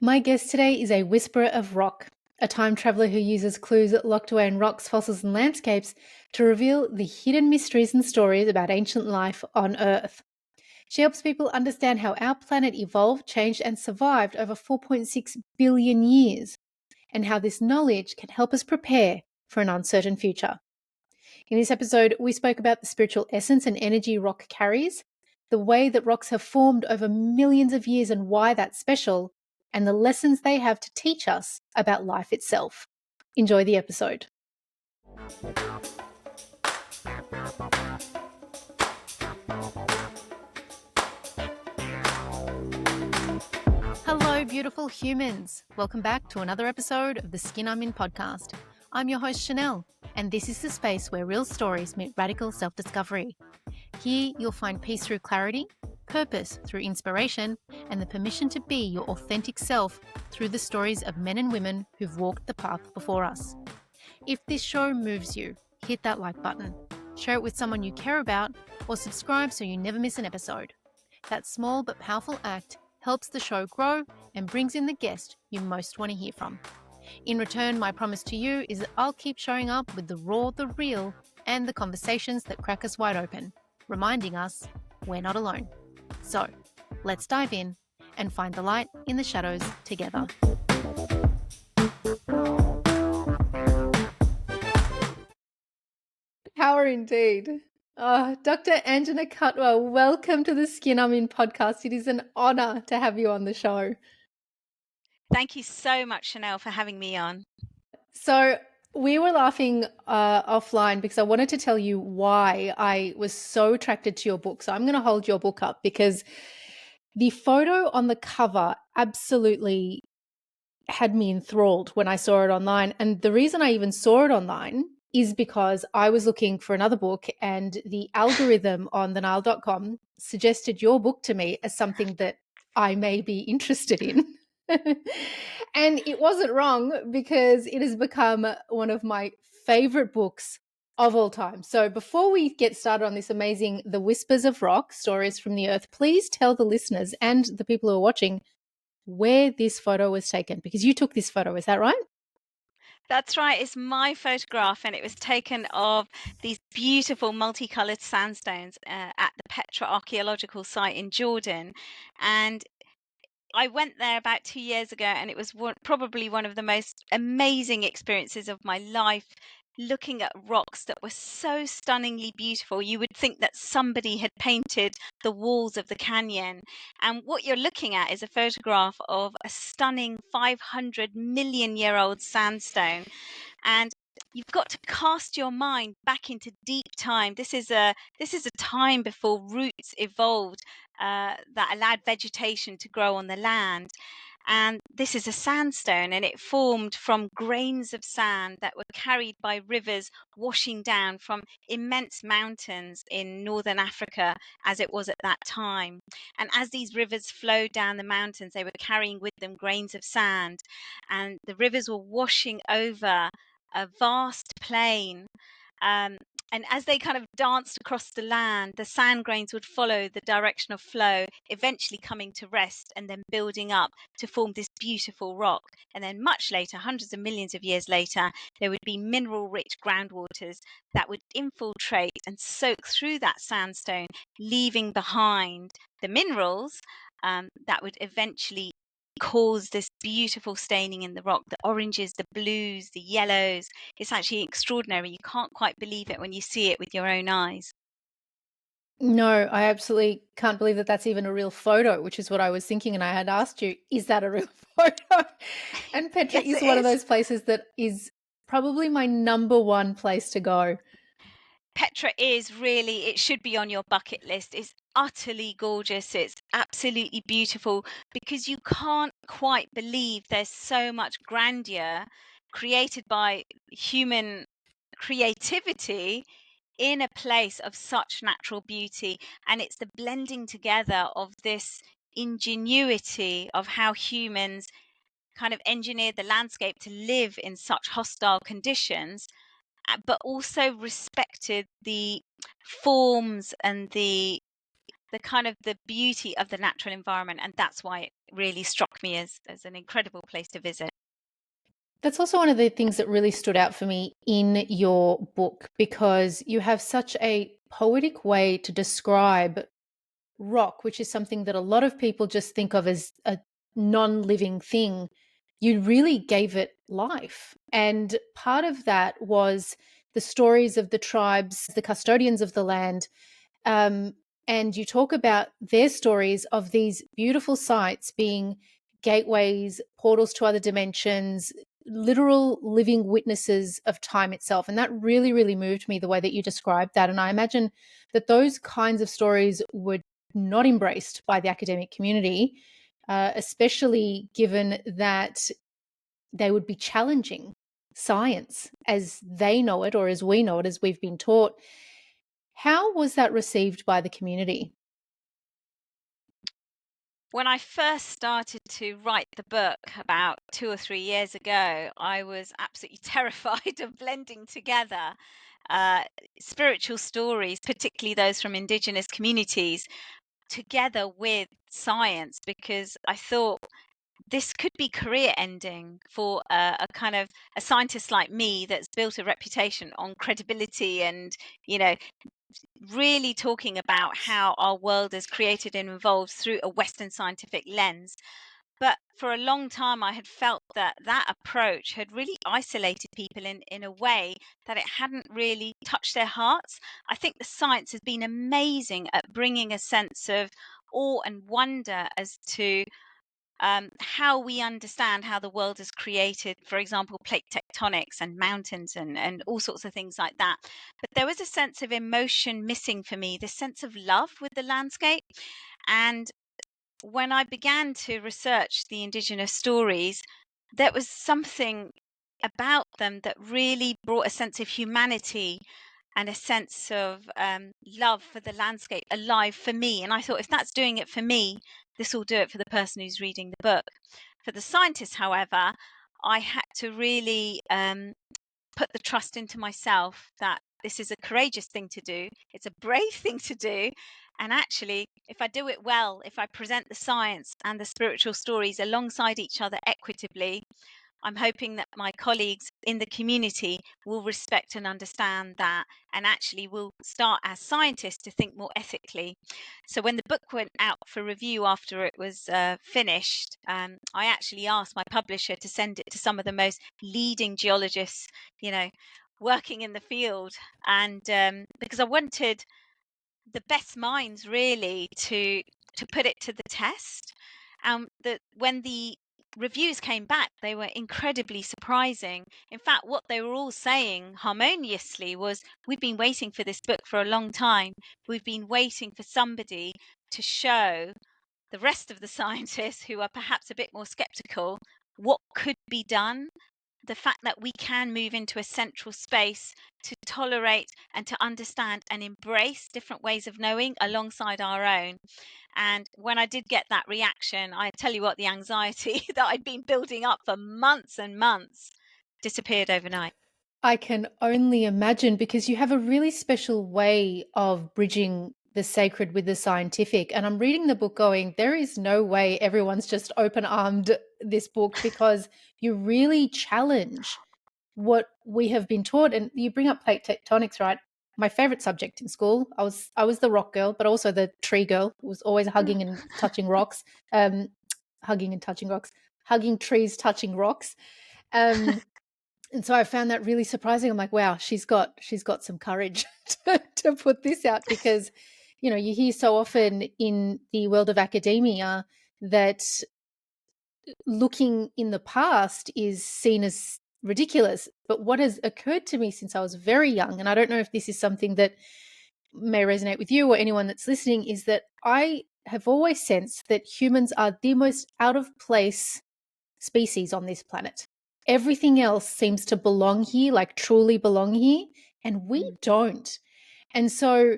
My guest today is a whisperer of rock, a time traveler who uses clues locked away in rocks, fossils, and landscapes to reveal the hidden mysteries and stories about ancient life on Earth. She helps people understand how our planet evolved, changed, and survived over 4.6 billion years, and how this knowledge can help us prepare for an uncertain future. In this episode, we spoke about the spiritual essence and energy rock carries, the way that rocks have formed over millions of years and why that's special, and the lessons they have to teach us about life itself. Enjoy the episode. Hello, beautiful humans. Welcome back to another episode of the Skin I'm In podcast. I'm your host, Chanel, and this is the space where real stories meet radical self-discovery. Here, you'll find peace through clarity, purpose through inspiration, and the permission to be your authentic self through the stories of men and women who've walked the path before us. If this show moves you, hit that like button, share it with someone you care about, or subscribe so you never miss an episode. That small but powerful act helps the show grow and brings in the guest you most want to hear from. In return, my promise to you is that I'll keep showing up with the raw, the real, and the conversations that crack us wide open, reminding us we're not alone. So, let's dive in and find the light in the shadows together. Power indeed. Dr. Anjana Khatwa, welcome to the Skin I'm In podcast. It is an honor to have you on the show. Thank you so much, Chanel, for having me on. So, we were laughing offline because I wanted to tell you why I was so attracted to your book. So, I'm going to hold your book up because the photo on the cover absolutely had me enthralled when I saw it online. And the reason I even saw it online is because I was looking for another book and the algorithm on thenile.com suggested your book to me as something that I may be interested in. And it wasn't wrong because it has become one of my favorite books of all time. So before we get started on this amazing The Whispers of Rock, Stories from the Earth, please tell the listeners and the people who are watching where this photo was taken, because you took this photo, is that right? That's right, it's my photograph, and it was taken of these beautiful multicolored sandstones at the Petra archaeological site in Jordan. And I went there about 2 years ago, and it was probably one of the most amazing experiences of my life. Looking at rocks that were so stunningly beautiful, you would think that somebody had painted the walls of the canyon. And what you're looking at is a photograph of a stunning 500 million year old sandstone. And you've got to cast your mind back into deep time. This is a time before roots evolved that allowed vegetation to grow on the land. And this is a sandstone, and it formed from grains of sand that were carried by rivers washing down from immense mountains in northern Africa, as it was at that time. And as these rivers flowed down the mountains, they were carrying with them grains of sand, and the rivers were washing over a vast plain. Um, and as they kind of danced across the land, the sand grains would follow the direction of flow, eventually coming to rest and then building up to form this beautiful rock. And then, much later, hundreds of millions of years later, there would be mineral rich groundwaters that would infiltrate and soak through that sandstone, leaving behind the minerals that would eventually cause this beautiful staining in the rock, the oranges, the blues, the yellows. It's actually extraordinary. You can't quite believe it when you see it with your own eyes. No, I absolutely can't believe that that's even a real photo, which is what I was thinking. And I had asked you, is that a real photo? And Petra Yes, is it one of is. those places that is probably my number one place to go. Petra is really, it should be on your bucket list. It's utterly gorgeous. It's absolutely beautiful because you can't quite believe there's so much grandeur created by human creativity in a place of such natural beauty. And it's the blending together of this ingenuity of how humans kind of engineered the landscape to live in such hostile conditions, but also respected the forms and the kind of the beauty of the natural environment, and that's why really struck me as an incredible place to visit. That's also one of the things that really stood out for me in your book, because you have such a poetic way to describe rock, which is something that a lot of people just think of as a non living thing. You really gave it life. And part of that was the stories of the tribes, the custodians of the land. Um, and you talk about their stories of these beautiful sites being gateways, portals to other dimensions, literal living witnesses of time itself. And that really, really moved me, the way that you described that. And I imagine that those kinds of stories were not embraced by the academic community, especially given that they would be challenging science as they know it, or as we know it, as we've been taught. How was that received by the community? When I first started to write the book about 2 or 3 years ago, I was absolutely terrified of blending together uh, spiritual stories, particularly those from Indigenous communities, together with science, because I thought this could be career ending for a kind of a scientist like me that's built a reputation on credibility and, you know, really talking about how our world is created and evolves through a Western scientific lens. But for a long time, I had felt that that approach had really isolated people in a way that it hadn't really touched their hearts. I think the science has been amazing at bringing a sense of awe and wonder as to how we understand how the world is created, for example, plate tectonics and mountains and all sorts of things like that. But there was a sense of emotion missing for me, this sense of love with the landscape. And when I began to research the Indigenous stories, there was something about them that really brought a sense of humanity and a sense of love for the landscape alive for me. And I thought, if that's doing it for me, this will do it for the person who's reading the book. For the scientist, however, I had to really put the trust into myself that this is a courageous thing to do, it's a brave thing to do. And actually, if I do it well, if I present the science and the spiritual stories alongside each other equitably, I'm hoping that my colleagues in the community will respect and understand that, and actually will start as scientists to think more ethically. So when the book went out for review after it was finished, I actually asked my publisher to send it to some of the most leading geologists, you know, working in the field, and because I wanted the best minds really to put it to the test. That when the reviews came back, they were incredibly surprising. In fact, what they were all saying harmoniously was, we've been waiting for this book for a long time. We've been waiting for somebody to show the rest of the scientists who are perhaps a bit more skeptical what could be done, the fact that we can move into a central space to tolerate and to understand and embrace different ways of knowing alongside our own. And when I did get that reaction, I tell you what, the anxiety that I'd been building up for months and months disappeared overnight. I can only imagine, because you have a really special way of bridging the sacred with the scientific. And I'm reading the book going, there is no way everyone's just open armed this book, because you really challenge what we have been taught. And you bring up plate tectonics, right? My favorite subject in school. I was the rock girl, but also the tree girl. It was always hugging and touching rocks. Um, hugging and touching rocks, hugging trees, touching rocks. Um, and so I found that really surprising. I'm like, wow, she's got some courage to put this out, because, you hear so often in the world of academia that looking in the past is seen as ridiculous. But what has occurred to me since I was very young, and I don't know if this is something that may resonate with you or anyone that's listening, is that I have always sensed that humans are the most out of place species on this planet. Everything else seems to belong here, like truly belong here, and we Mm. don't. And so,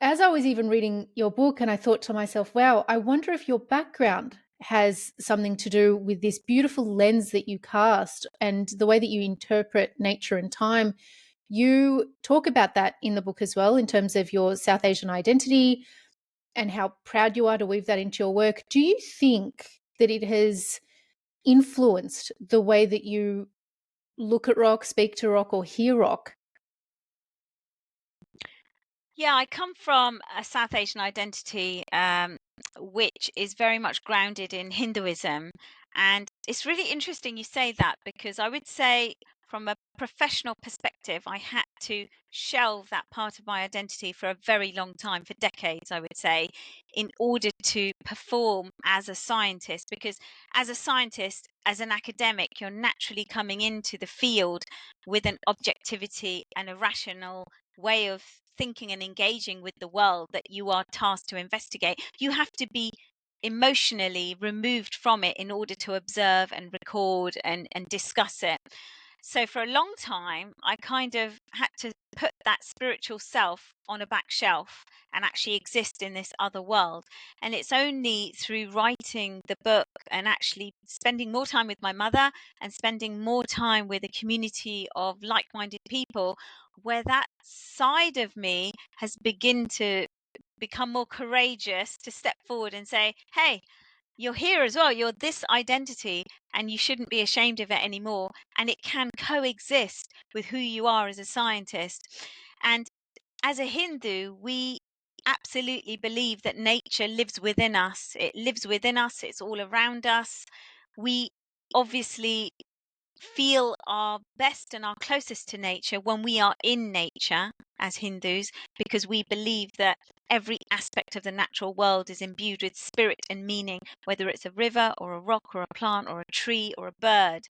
as I was even reading your book, and I thought to myself, wow, I wonder if your background has something to do with this beautiful lens that you cast and the way that you interpret nature and time. You talk about that in the book as well, in terms of your South Asian identity, and how proud you are to weave that into your work. Do you think that it has influenced the way that you look at rock, speak to rock, or hear rock? Yeah, I come from a South Asian identity, which is very much grounded in Hinduism. And it's really interesting you say that, because I would say, from a professional perspective, I had to shelve that part of my identity for a very long time, for decades, I would say, in order to perform as a scientist. Because as a scientist, as an academic, you're naturally coming into the field with an objectivity and a rational way of thinking and engaging with the world that you are tasked to investigate. You have to be emotionally removed from it in order to observe and record and discuss it. So for a long time, I kind of had to put that spiritual self on a back shelf and actually exist in this other world. And it's only through writing the book and actually spending more time with my mother and spending more time with a community of like-minded people, where that side of me has begun to become more courageous to step forward and say, hey, you're here as well. You're this identity, and you shouldn't be ashamed of it anymore. And it can coexist with who you are as a scientist. And as a Hindu, we absolutely believe that nature lives within us. It lives within us, it's all around us. We obviously feel our best and our closest to nature when we are in nature as Hindus, because we believe that every aspect of the natural world is imbued with spirit and meaning, whether it's a river or a rock or a plant or a tree or a bird.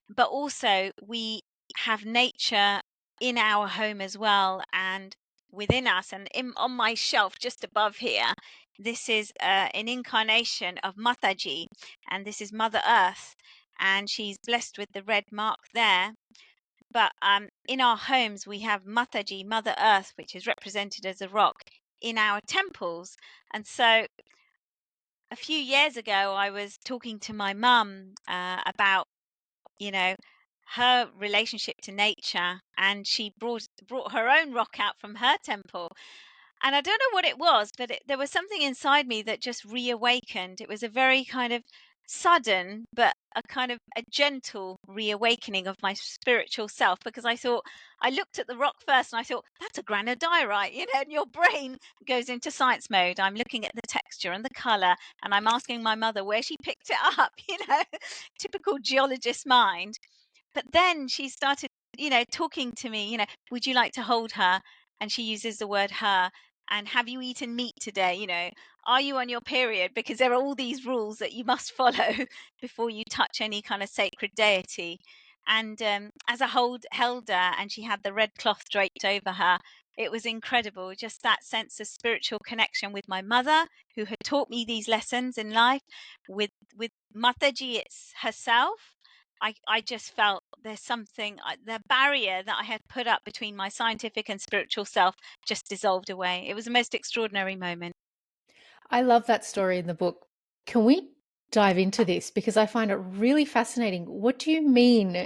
But also, we have nature in our home as well, and within us. And on my shelf just above here, this is an incarnation of Mataji, and this is Mother Earth, and she's blessed with the red mark there. But in our homes, we have Mataji, Mother Earth, which is represented as a rock in our temples. And so a few years ago, I was talking to my mum about, you know, her relationship to nature, and she brought her own rock out from her temple. And I don't know what it was, but there was something inside me that just reawakened. It was a very kind of sudden, but a kind of a gentle reawakening of my spiritual self, because I looked at the rock first and I thought, that's a granodiorite, and your brain goes into science mode. I'm looking at the texture and the color, and I'm asking my mother where she picked it up, typical geologist mind. But then she started, talking to me, would you like to hold her? And she uses the word her. And have you eaten meat today? Are you on your period? Because there are all these rules that you must follow before you touch any kind of sacred deity. And as I held her, and she had the red cloth draped over her, it was incredible. Just that sense of spiritual connection with my mother, who had taught me these lessons in life, with Mataji it's herself. I just felt there's something, the barrier that I had put up between my scientific and spiritual self just dissolved away. It was a most extraordinary moment. I love that story in the book. Can we dive into this? Because I find it really fascinating. What do you mean,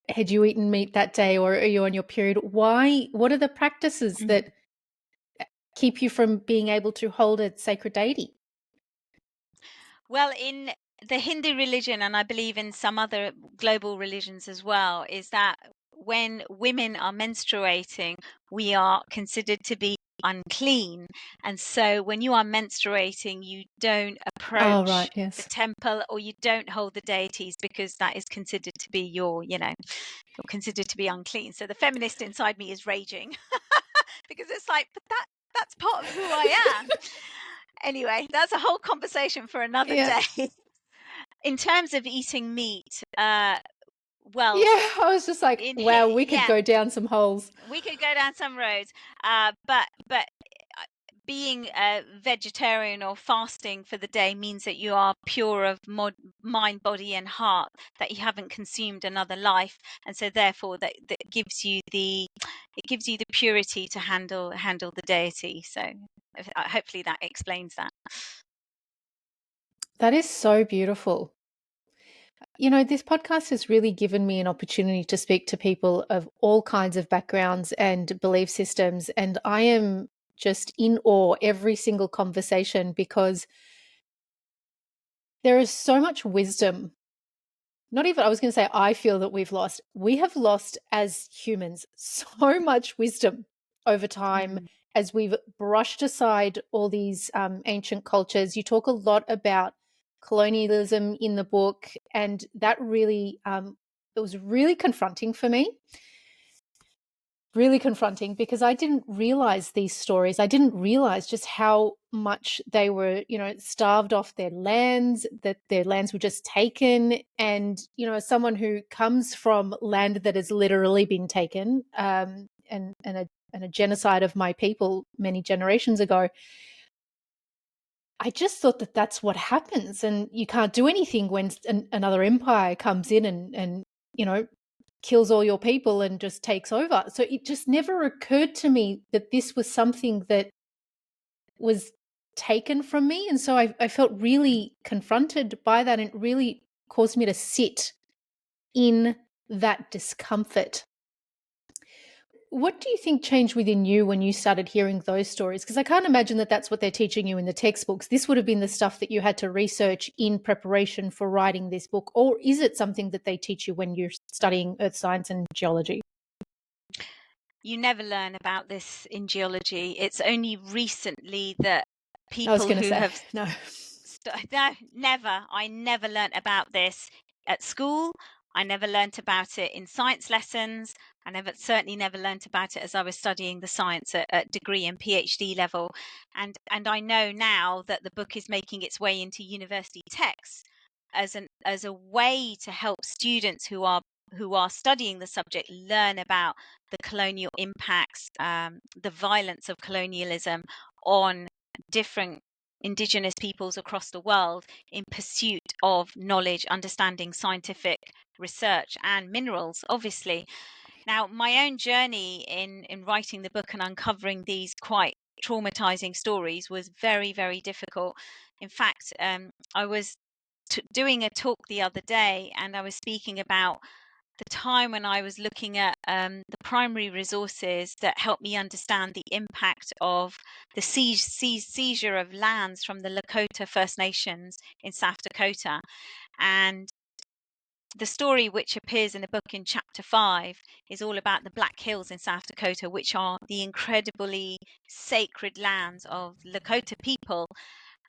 had you eaten meat that day, or are you on your period? Why? What are the practices Mhm. that keep you from being able to hold a sacred deity? Well, in the Hindu religion, and I believe in some other global religions as well, is that when women are menstruating, we are considered to be unclean. And so when you are menstruating, you don't Oh, approach right. the Yes. temple, or you don't hold the deities, because that is considered to be you're considered to be unclean. So the feminist inside me is raging because it's like, but that's part of who I am. Anyway, that's a whole conversation for another Yeah. day. In terms of eating meat, well, Yeah. I was just like, wow, we could yeah, go down some holes. we could go down some roads, but being a vegetarian or fasting for the day means that you are pure of mind, body, and heart. That you haven't consumed another life, and so therefore that gives you the purity to handle the deity. So hopefully that explains that. That is so beautiful. This podcast has really given me an opportunity to speak to people of all kinds of backgrounds and belief systems. And I am just in awe every single conversation, because there is so much wisdom. Not even, I was going to say, I feel that we have lost as humans so much wisdom over time as we've brushed aside all these ancient cultures. You talk a lot about colonialism in the book, and that really, it was really confronting for me. Really confronting, because I didn't realize these stories. I didn't realize just how much they were, starved off their lands, that their lands were just taken. And, as someone who comes from land that has literally been taken, and a genocide of my people many generations ago, I just thought that that's what happens, and you can't do anything when another empire comes in and kills all your people and just takes over. So it just never occurred to me that this was something that was taken from me, and so I felt really confronted by that, and it really caused me to sit in that discomfort. What do you think changed within you when you started hearing those stories? Because I can't imagine that that's what they're teaching you in the textbooks. This would have been the stuff that you had to research in preparation for writing this book. Or is it something that they teach you when you're studying earth science and geology? You never learn about this in geology. It's only recently that I was people going to who say, have no. no, never. I never learnt about this at school. I never learnt about it in science lessons. I certainly never learnt about it as I was studying the science at degree and PhD level. And I know now that the book is making its way into university texts as a way to help students who are studying the subject learn about the colonial impacts, the violence of colonialism on different Indigenous peoples across the world in pursuit of knowledge, understanding, scientific research, and minerals, obviously. Now, my own journey in writing the book and uncovering these quite traumatizing stories was very, very difficult. In fact, I was doing a talk the other day, and I was speaking about the time when I was looking at the primary resources that helped me understand the impact of the seizure of lands from the Lakota First Nations in South Dakota. And the story which appears in the book in chapter 5 is all about the Black Hills in South Dakota, which are the incredibly sacred lands of Lakota people.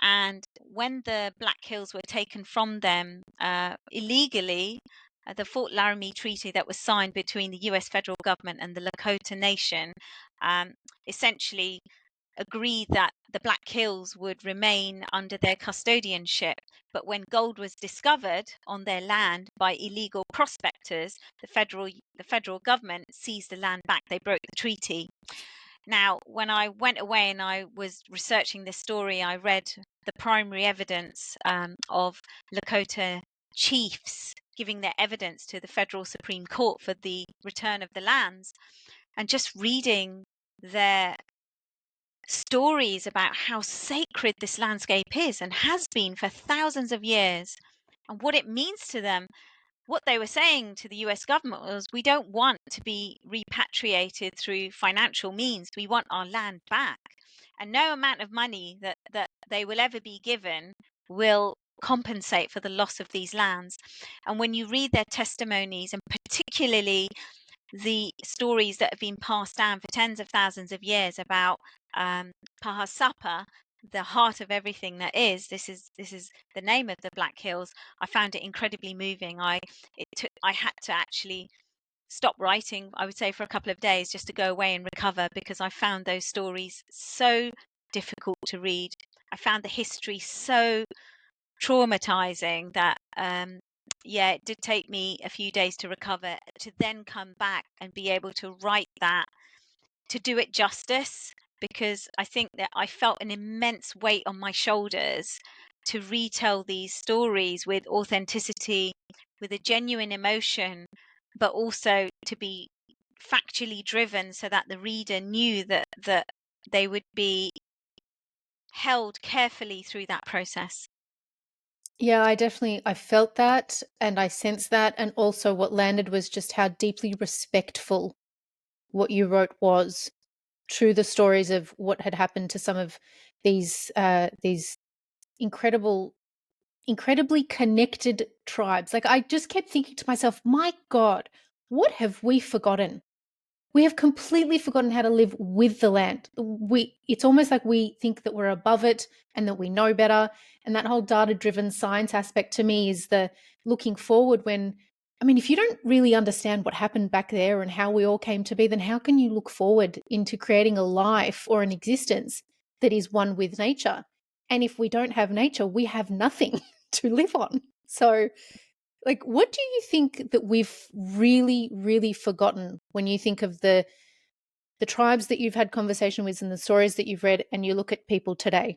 And when the Black Hills were taken from them illegally, the Fort Laramie Treaty that was signed between the US federal government and the Lakota Nation um, essentially agreed that the Black Hills would remain under their custodianship. But when gold was discovered on their land by illegal prospectors, the federal government seized the land back. They broke the treaty. Now, when I went away and I was researching this story, I read the primary evidence of Lakota chiefs giving their evidence to the federal Supreme Court for the return of the lands, and just reading their stories about how sacred this landscape is and has been for thousands of years, and what it means to them. What they were saying to the US government was, we don't want to be repatriated through financial means. We want our land back. And no amount of money that they will ever be given will compensate for the loss of these lands. And when you read their testimonies, and particularly the stories that have been passed down for tens of thousands of years about Pahasapa, the heart of everything that is. This is the name of the Black Hills. I found it incredibly moving. I had to actually stop writing, I would say, for a couple of days just to go away and recover, because I found those stories so difficult to read. I found the history so traumatizing that yeah, it did take me a few days to recover, to then come back and be able to write that, to do it justice, because I think that I felt an immense weight on my shoulders to retell these stories with authenticity, with a genuine emotion, but also to be factually driven so that the reader knew that they would be held carefully through that process. Yeah, I felt that, and I sensed that. And also what landed was just how deeply respectful what you wrote was. to the stories of what had happened to some of these incredibly connected tribes. Like, I just kept thinking to myself, my God, what have we forgotten? We have completely forgotten how to live with the land. It's almost like we think that we're above it and that we know better. And that whole data-driven science aspect to me is the looking forward when, I mean, if you don't really understand what happened back there and how we all came to be, then how can you look forward into creating a life or an existence that is one with nature? And if we don't have nature, we have nothing to live on. So, like, what do you think that we've really, really forgotten when you think of the tribes that you've had conversation with and the stories that you've read, and you look at people today?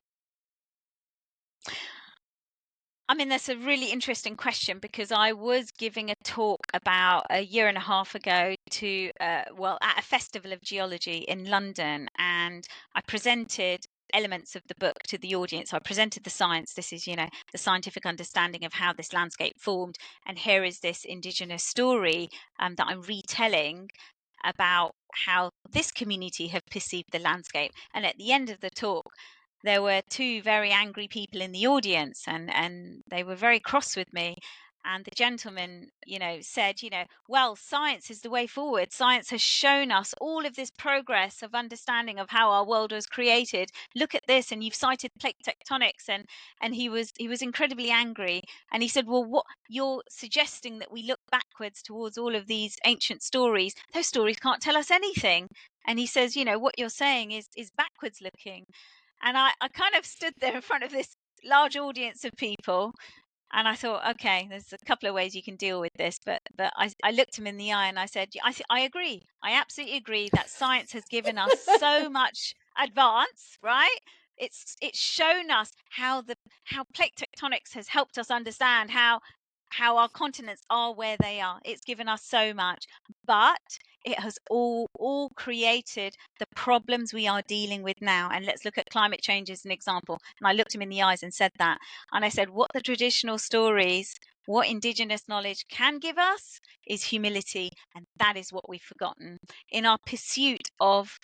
I mean, that's a really interesting question because I was giving a talk about a year and a half ago to, well, at a festival of geology in London, and I presented elements of the book to the audience. I presented the science. This is, the scientific understanding of how this landscape formed, and here is this Indigenous story that I'm retelling about how this community have perceived the landscape. And at the end of the talk, there were two very angry people in the audience, and they were very cross with me. And the gentleman, said, well, science is the way forward. Science has shown us all of this progress of understanding of how our world was created. Look at this, and you've cited plate tectonics, and he was incredibly angry. And he said, well, what you're suggesting that we look backwards towards all of these ancient stories? Those stories can't tell us anything. And he says, what you're saying is backwards looking. And I kind of stood there in front of this large audience of people, and I thought, okay, there's a couple of ways you can deal with this. But I looked him in the eye and I said, I agree. I absolutely agree that science has given us so much advance, right? It's shown us how plate tectonics has helped us understand how our continents are where they are. It's given us so much, but it has all created the problems we are dealing with now. And let's look at climate change as an example. And I looked him in the eyes and said that. And I said, what the traditional stories, what Indigenous knowledge can give us is humility. And that is what we've forgotten. In our pursuit of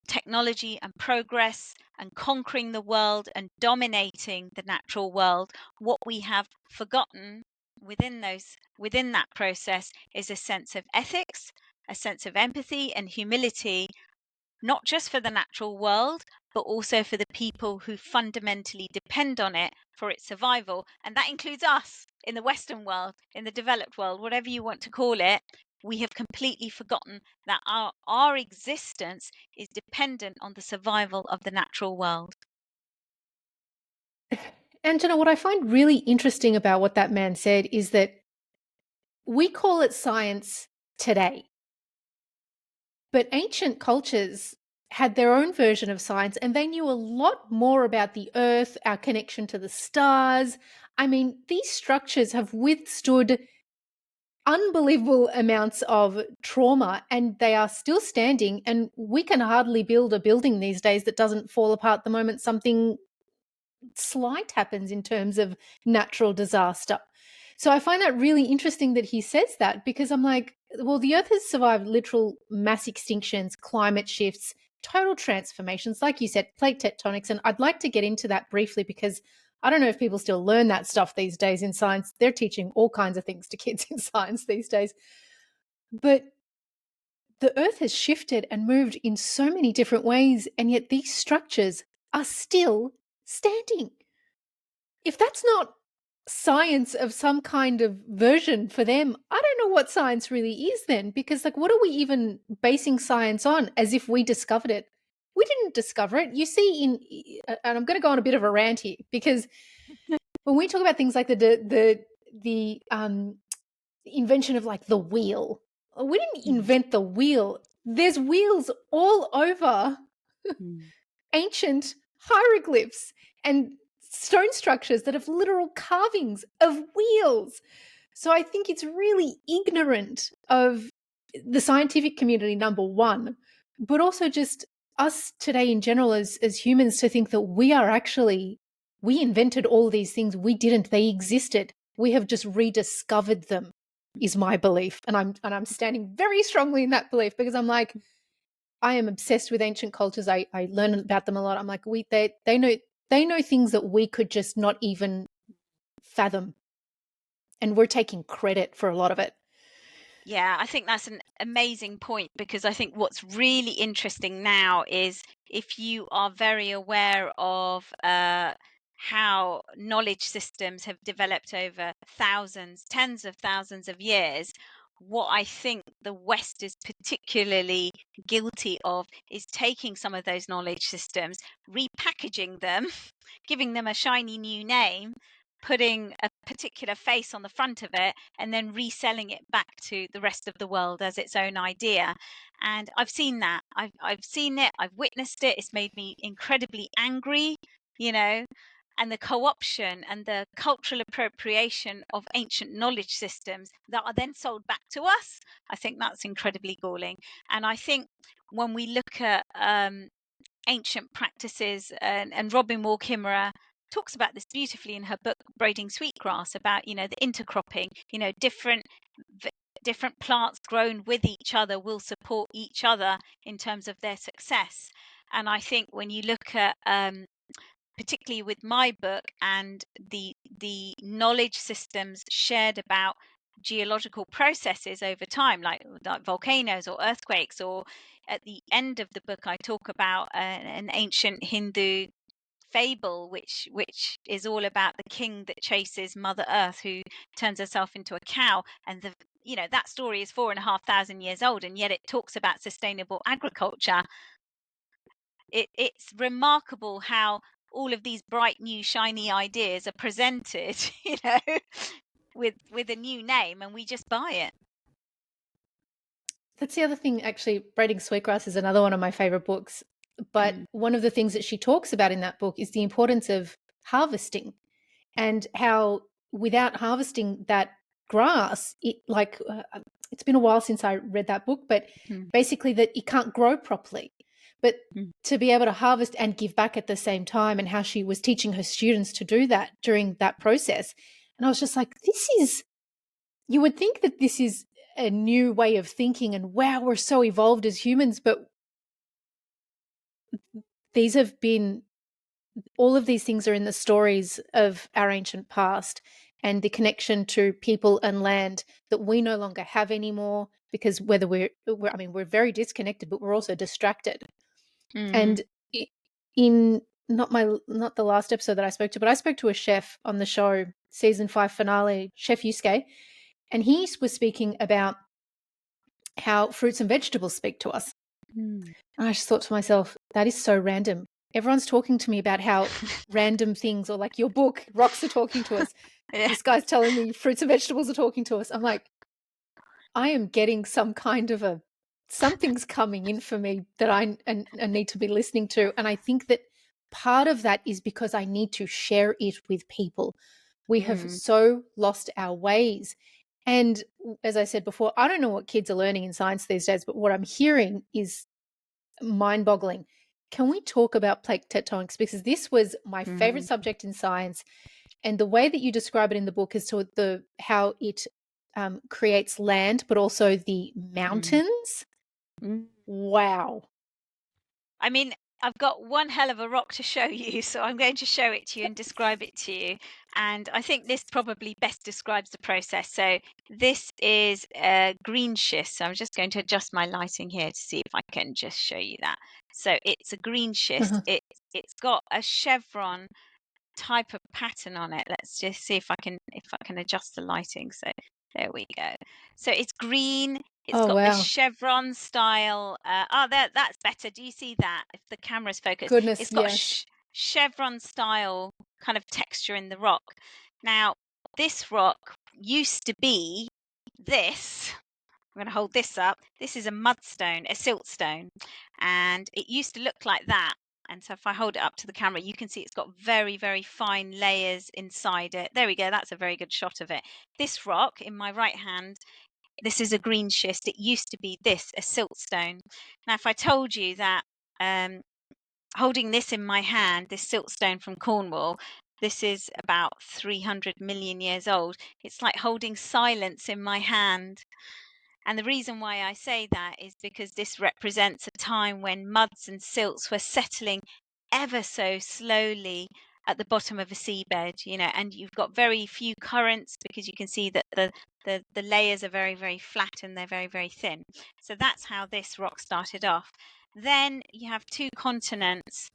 technology and progress and conquering the world and dominating the natural world, what we have forgotten within that process is a sense of ethics, a sense of empathy and humility, not just for the natural world, but also for the people who fundamentally depend on it for its survival. And that includes us in the Western world, in the developed world, whatever you want to call it. We have completely forgotten that our existence is dependent on the survival of the natural world. Angela, what I find really interesting about what that man said is that we call it science today, but ancient cultures had their own version of science, and they knew a lot more about the earth, our connection to the stars. I mean, these structures have withstood unbelievable amounts of trauma, and they are still standing, and we can hardly build a building these days that doesn't fall apart the moment something slight happens in terms of natural disaster. So I find that really interesting that he says that, because I'm like, well, the earth has survived literal mass extinctions, climate shifts, total transformations, like you said, plate tectonics. And I'd like to get into that briefly, because I don't know if people still learn that stuff these days in science. They're teaching all kinds of things to kids in science these days. But the earth has shifted and moved in so many different ways, and yet these structures are still standing. If that's not science of some kind of version for them, I don't know what science really is then, because, like, what are we even basing science on as if we discovered it? We didn't discover it. You see, and I'm going to go on a bit of a rant here, because when we talk about things like the invention of, like, the wheel, we didn't invent the wheel. There's wheels all over ancient hieroglyphs and stone structures that have literal carvings of wheels. So I think it's really ignorant of the scientific community, number one, but also just us today in general as humans, to think that we invented all these things. We didn't. They existed. We have just rediscovered them, is my belief. And I'm standing very strongly in that belief, because I'm like, I am obsessed with ancient cultures. I learn about them a lot. I'm like, they know things that we could just not even fathom, and we're taking credit for a lot of it. Yeah, I think that's an amazing point, because I think what's really interesting now is if you are very aware of how knowledge systems have developed over thousands, tens of thousands of years. What I think the West is particularly guilty of is taking some of those knowledge systems, repackaging them, giving them a shiny new name, putting a particular face on the front of it, and then reselling it back to the rest of the world as its own idea. And I've seen that. I've seen it. I've witnessed it. It's made me incredibly angry, you know. And the co-option and the cultural appropriation of ancient knowledge systems that are then sold back to us, I think that's incredibly galling. And I think when we look at ancient practices, and Robin Wall Kimmerer talks about this beautifully in her book Braiding Sweetgrass, about the intercropping, different plants grown with each other will support each other in terms of their success. And I think when you look at particularly with my book and the knowledge systems shared about geological processes over time, like volcanoes or earthquakes, or at the end of the book I talk about an ancient Hindu fable which is all about the king that chases Mother Earth, who turns herself into a cow. And that story is 4,500 years old, and yet it talks about sustainable agriculture. It's remarkable how all of these bright new shiny ideas are presented, with a new name, and we just buy it. That's the other thing, actually. Braiding Sweetgrass is another one of my favorite books. But one of the things that she talks about in that book is the importance of harvesting, and how without harvesting that grass, it's been a while since I read that book, but Mm. basically that it can't grow properly. But Mm. to be able to harvest and give back at the same time, and how she was teaching her students to do that during that process. And I was just like, you would think that this is a new way of thinking, and wow, we're so evolved as humans, but these have been all of these things are in the stories of our ancient past, and the connection to people and land that we no longer have anymore, because whether we're very disconnected, but we're also distracted. Mm. And in not the last episode that I spoke to, but I spoke to a chef on the show, season 5 finale, Chef Yusuke, and he was speaking about how fruits and vegetables speak to us. Mm. And I just thought to myself, that is so random. Everyone's talking to me about how random things, or like your book, rocks are talking to us. Yeah. This guy's telling me fruits and vegetables are talking to us. I'm like, I am getting some kind of something's coming in for me that I need to be listening to. And I think that part of that is because I need to share it with people. We have so lost our ways. And as I said before, I don't know what kids are learning in science these days, but what I'm hearing is mind-boggling. Can we talk about plate tectonics? Because this was my favorite subject in science, and the way that you describe it in the book is to how it creates land, but also the mountains. Mm. Wow. I mean, I've got one hell of a rock to show you, so I'm going to show it to you and describe it to you. And I think this probably best describes the process. So this is a green schist. So I'm just going to adjust my lighting here to see if I can just show you that. So it's a green schist. It's got a chevron type of pattern on it. Let's just see if I can adjust the lighting. So there we go. So it's green. It's Oh, got this wow. chevron style. That's better. Do you see that? If the camera's focused, Goodness, it's got a yes. chevron style kind of texture in the rock. Now, this rock used to be this. I'm going to hold this up. This is a mudstone, a siltstone, and it used to look like that. And so if I hold it up to the camera, you can see it's got very, very fine layers inside it. There we go. That's a very good shot of it. This rock in my right hand, this is a green schist. It used to be this, a siltstone. Now, if I told you that holding this in my hand, this siltstone from Cornwall, this is about 300 million years old. It's like holding silence in my hand. And the reason why I say that is because this represents a time when muds and silts were settling ever so slowly at the bottom of a seabed, and you've got very few currents because you can see that the layers are very, very flat and they're very, very thin. So that's how this rock started off. Then you have two continents,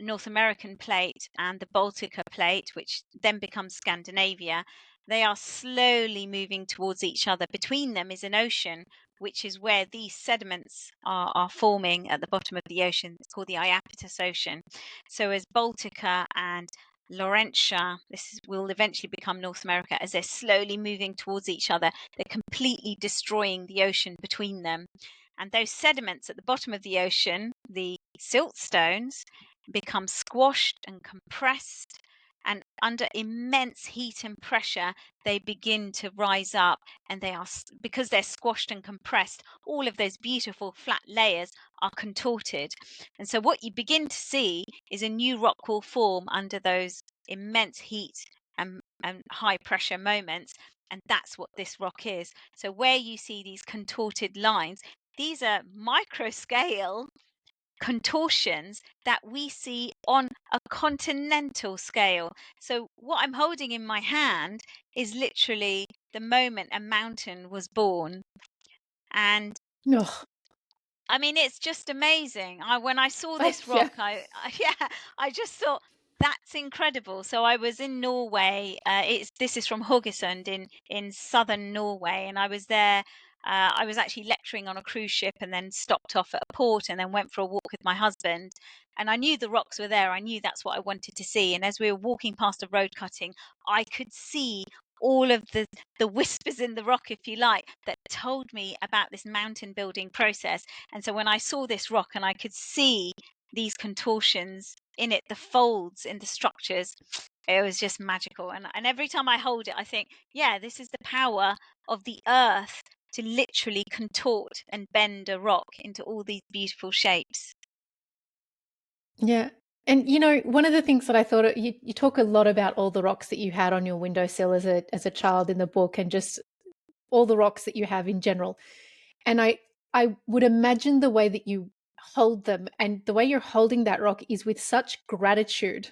North American plate and the Baltica plate, which then becomes Scandinavia. They are slowly moving towards each other. Between them is an ocean, which is where these sediments are forming at the bottom of the ocean. It's called the Iapetus Ocean. So as Baltica and Laurentia, will eventually become North America, as they're slowly moving towards each other, they're completely destroying the ocean between them. And those sediments at the bottom of the ocean, the siltstones, become squashed and compressed, and under immense heat and pressure they begin to rise up, and because they're squashed and compressed, all of those beautiful flat layers are contorted. And so what you begin to see is a new rock will form under those immense heat and high pressure moments, and that's what this rock is. So where you see these contorted lines, these are micro scale contortions that we see on a continental scale. So what I'm holding in my hand is literally the moment a mountain was born. And Oh, I mean, it's just amazing. When I saw this yeah. rock, yeah, I just thought that's incredible. So I was in Norway. This is from Haugesund in southern Norway, and I was there. I was actually lecturing on a cruise ship, and then stopped off at a port, and then went for a walk with my husband. And I knew the rocks were there. I knew that's what I wanted to see. And as we were walking past a road cutting, I could see all of the whispers in the rock, if you like, that told me about this mountain building process. And so when I saw this rock and I could see these contortions in it, the folds in the structures, it was just magical. And every time I hold it, I think, yeah, this is the power of the earth to literally contort and bend a rock into all these beautiful shapes. Yeah. And one of the things that I thought you talk a lot about all the rocks that you had on your windowsill as a child in the book, and just all the rocks that you have in general. And I would imagine the way that you hold them, and the way you're holding that rock is with such gratitude,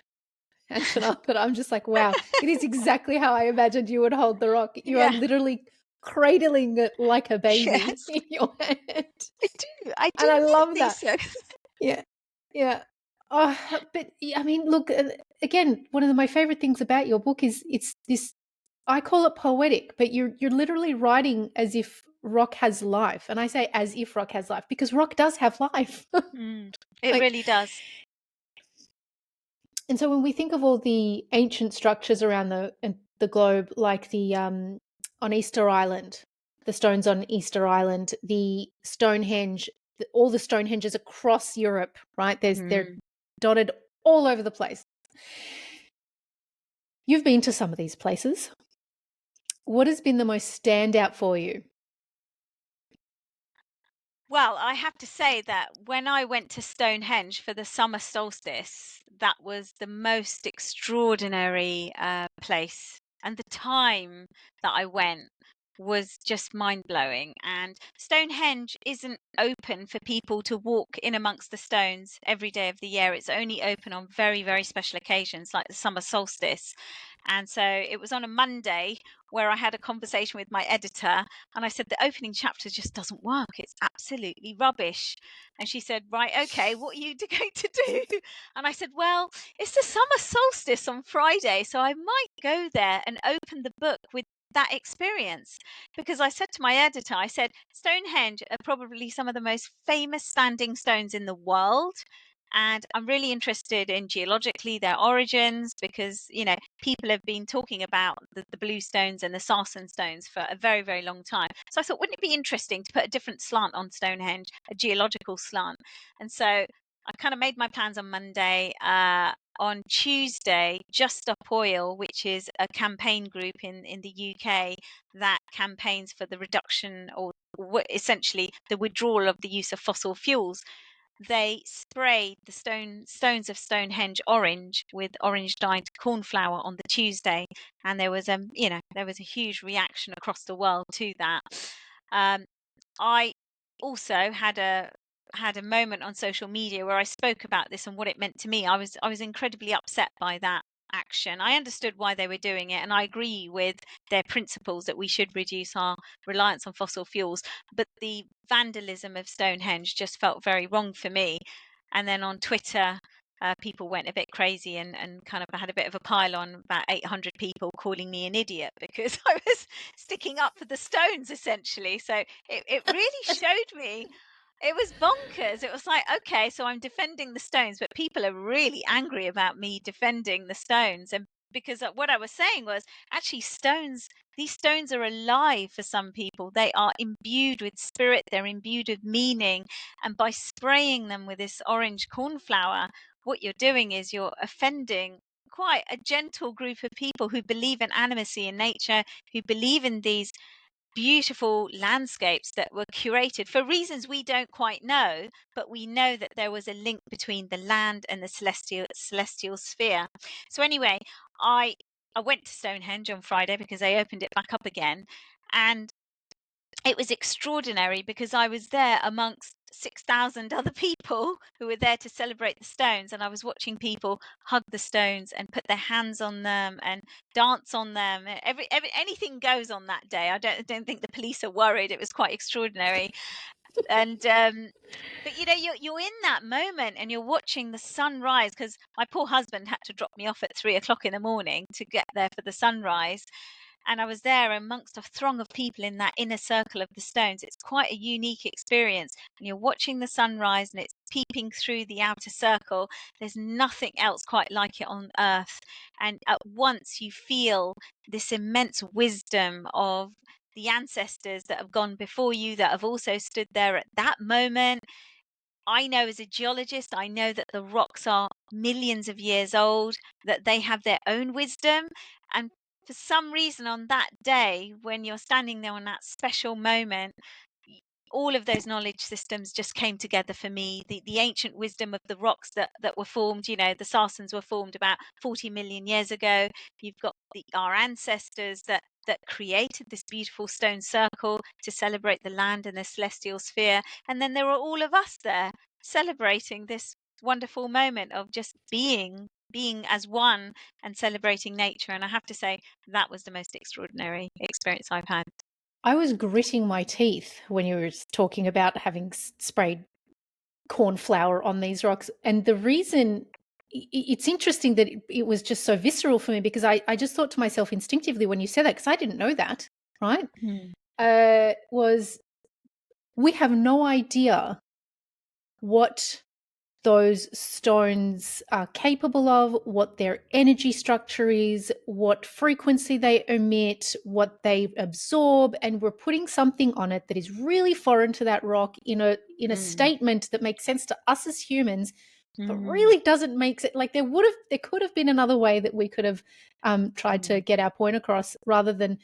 Anjana, that I'm just like, wow, it is exactly how I imagined you would hold the rock. You are Yeah. literally cradling it like a baby Yes, in your hand. I do. I do And I really love think that. so. Yeah. Yeah. Oh, but I mean, look, again, one of my favorite things about your book is it's this, I call it poetic, but you're literally writing as if rock has life. And I say as if rock has life because rock does have life. It Like, really does. and so when we think of all the ancient structures around the globe, like the on Easter Island, the stones on Easter Island, the Stonehenge, all the Stonehenges across Europe, right? They're Mm. dotted all over the place. You've been to some of these places. What has been the most standout for you? Well, I have to say that when I went to Stonehenge for the summer solstice, that was the most extraordinary place. And the time that I went was just mind blowing. And Stonehenge isn't open for people to walk in amongst the stones every day of the year. It's only open on very, very special occasions like the summer solstice. And so it was on a Monday where I had a conversation with my editor, and I said, the opening chapter just doesn't work. It's absolutely rubbish. And she said, right, okay, what are you going to do? And I said, well, it's the summer solstice on Friday, so I might go there and open the book with that experience. Because I said to my editor, I said, Stonehenge are probably some of the most famous standing stones in the world. And I'm really interested in geologically their origins, because people have been talking about the blue stones and the sarsen stones for a very, very long time. So I thought, wouldn't it be interesting to put a different slant on Stonehenge, a geological slant? And so I kind of made my plans on Monday. On Tuesday, Just Stop Oil, which is a campaign group in the UK that campaigns for the reduction, or essentially the withdrawal of the use of fossil fuels, they sprayed the stones of Stonehenge orange with orange dyed cornflower on the Tuesday, and there was a huge reaction across the world to that. Um, I also had a moment on social media where I spoke about this and what it meant to me. I was incredibly upset by that action. I understood why they were doing it, and I agree with their principles that we should reduce our reliance on fossil fuels. But the vandalism of Stonehenge just felt very wrong for me. And then on Twitter, people went a bit crazy and kind of had a bit of a pile on, about 800 people calling me an idiot because I was sticking up for the stones essentially. So it really showed me, it was bonkers. It was like, okay, so I'm defending the stones, but people are really angry about me defending the stones. And because what I was saying was actually these stones are alive for some people. They are imbued with spirit, they're imbued with meaning. And by spraying them with this orange cornflower, what you're doing is you're offending quite a gentle group of people who believe in animacy in nature, who believe in these beautiful landscapes that were curated for reasons we don't quite know, but we know that there was a link between the land and the celestial sphere. So anyway, I went to Stonehenge on Friday because they opened it back up again, and it was extraordinary because I was there amongst 6,000 other people who were there to celebrate the stones, and I was watching people hug the stones and put their hands on them and dance on them. Anything goes on that day. I don't think the police are worried. It was quite extraordinary. And but you're in that moment and you're watching the sunrise, because my poor husband had to drop me off at 3 o'clock in the morning to get there for the sunrise, and I was there amongst a throng of people in that inner circle of the stones. It's quite a unique experience. And you're watching the sunrise and it's peeping through the outer circle. There's nothing else quite like it on earth. And at once you feel this immense wisdom of the ancestors that have gone before you, that have also stood there at that moment. I know as a geologist, I know that the rocks are millions of years old, that they have their own wisdom. And for some reason, on that day, when you're standing there on that special moment, all of those knowledge systems just came together for me. The ancient wisdom of the rocks that were formed, the Sarsens were formed about 40 million years ago. You've got our ancestors that created this beautiful stone circle to celebrate the land and the celestial sphere. And then there are all of us there celebrating this wonderful moment of just being as one and celebrating nature. And I have to say, that was the most extraordinary experience I've had. I was gritting my teeth when you were talking about having sprayed cornflower on these rocks. And the reason it's interesting that it was just so visceral for me, because I just thought to myself instinctively when you said that, because I didn't know that, right? Was we have no idea what those stones are capable of, what their energy structure is, what frequency they emit, what they absorb, and we're putting something on it that is really foreign to that rock in a statement that makes sense to us as humans, but really doesn't make sense. Like there could have been another way that we could have tried to get our point across, rather than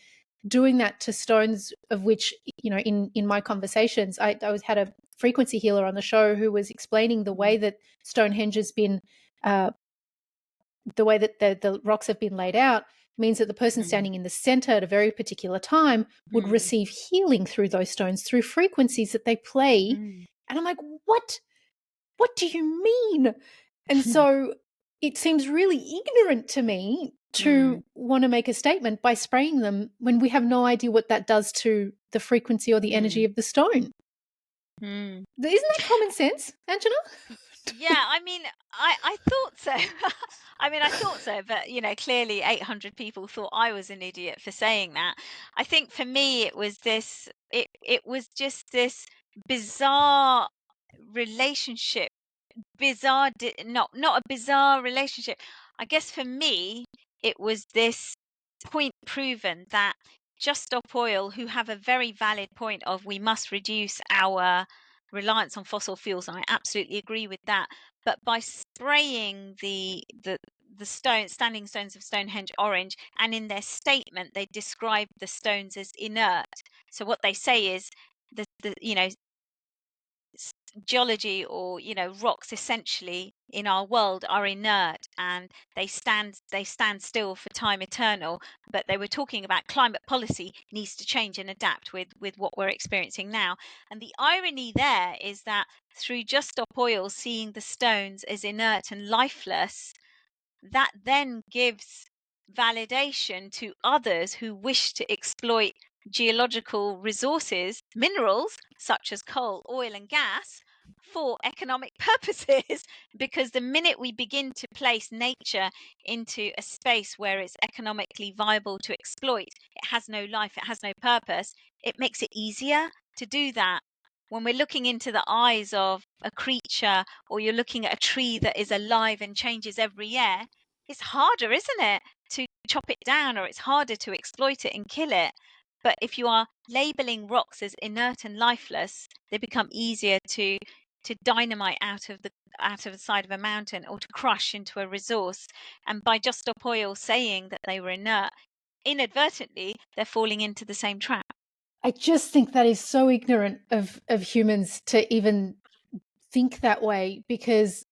doing that to stones, of which, in my conversations, I had a frequency healer on the show who was explaining the way that Stonehenge has been, the way that the rocks have been laid out means that the person standing in the center at a very particular time would receive healing through those stones, through frequencies that they play. And I'm like, what do you mean? And so it seems really ignorant to me to want to make a statement by spraying them when we have no idea what that does to the frequency or the energy of the stone. Isn't that common sense, Angela? Yeah, I mean, I thought so. I mean, I thought so, but clearly 800 people thought I was an idiot for saying that. I think for me, it was just this bizarre relationship, not a bizarre relationship. I guess for me, it was this point proven that Just Stop Oil, who have a very valid point of we must reduce our reliance on fossil fuels, and I absolutely agree with that. But by spraying the standing stones of Stonehenge orange, and in their statement they describe the stones as inert. So what they say is the geology, or rocks essentially in our world are inert, and they stand still for time eternal. But they were talking about climate policy needs to change and adapt with what we're experiencing now. And the irony there is that through Just Stop Oil seeing the stones as inert and lifeless, that then gives validation to others who wish to exploit geological resources, minerals such as coal, oil, and gas for economic purposes. Because the minute we begin to place nature into a space where it's economically viable to exploit, it has no life, it has no purpose, it makes it easier to do that. When we're looking into the eyes of a creature, or you're looking at a tree that is alive and changes every year, it's harder, isn't it, to chop it down, or it's harder to exploit it and kill it. But if you are labeling rocks as inert and lifeless, they become easier to dynamite out of the side of a mountain, or to crush into a resource. And by Just Stop Oil saying that they were inert, inadvertently they're falling into the same trap. I just think that is so ignorant of humans to even think that way, because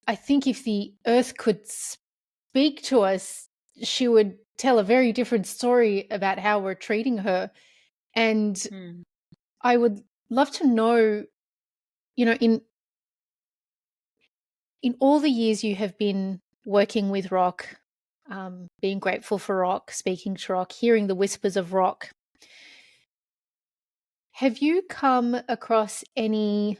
I think if the earth could speak to us, she would tell a very different story about how we're treating her. And Hmm. I would love to know, in all the years you have been working with rock, being grateful for rock, speaking to rock, hearing the whispers of rock, have you come across any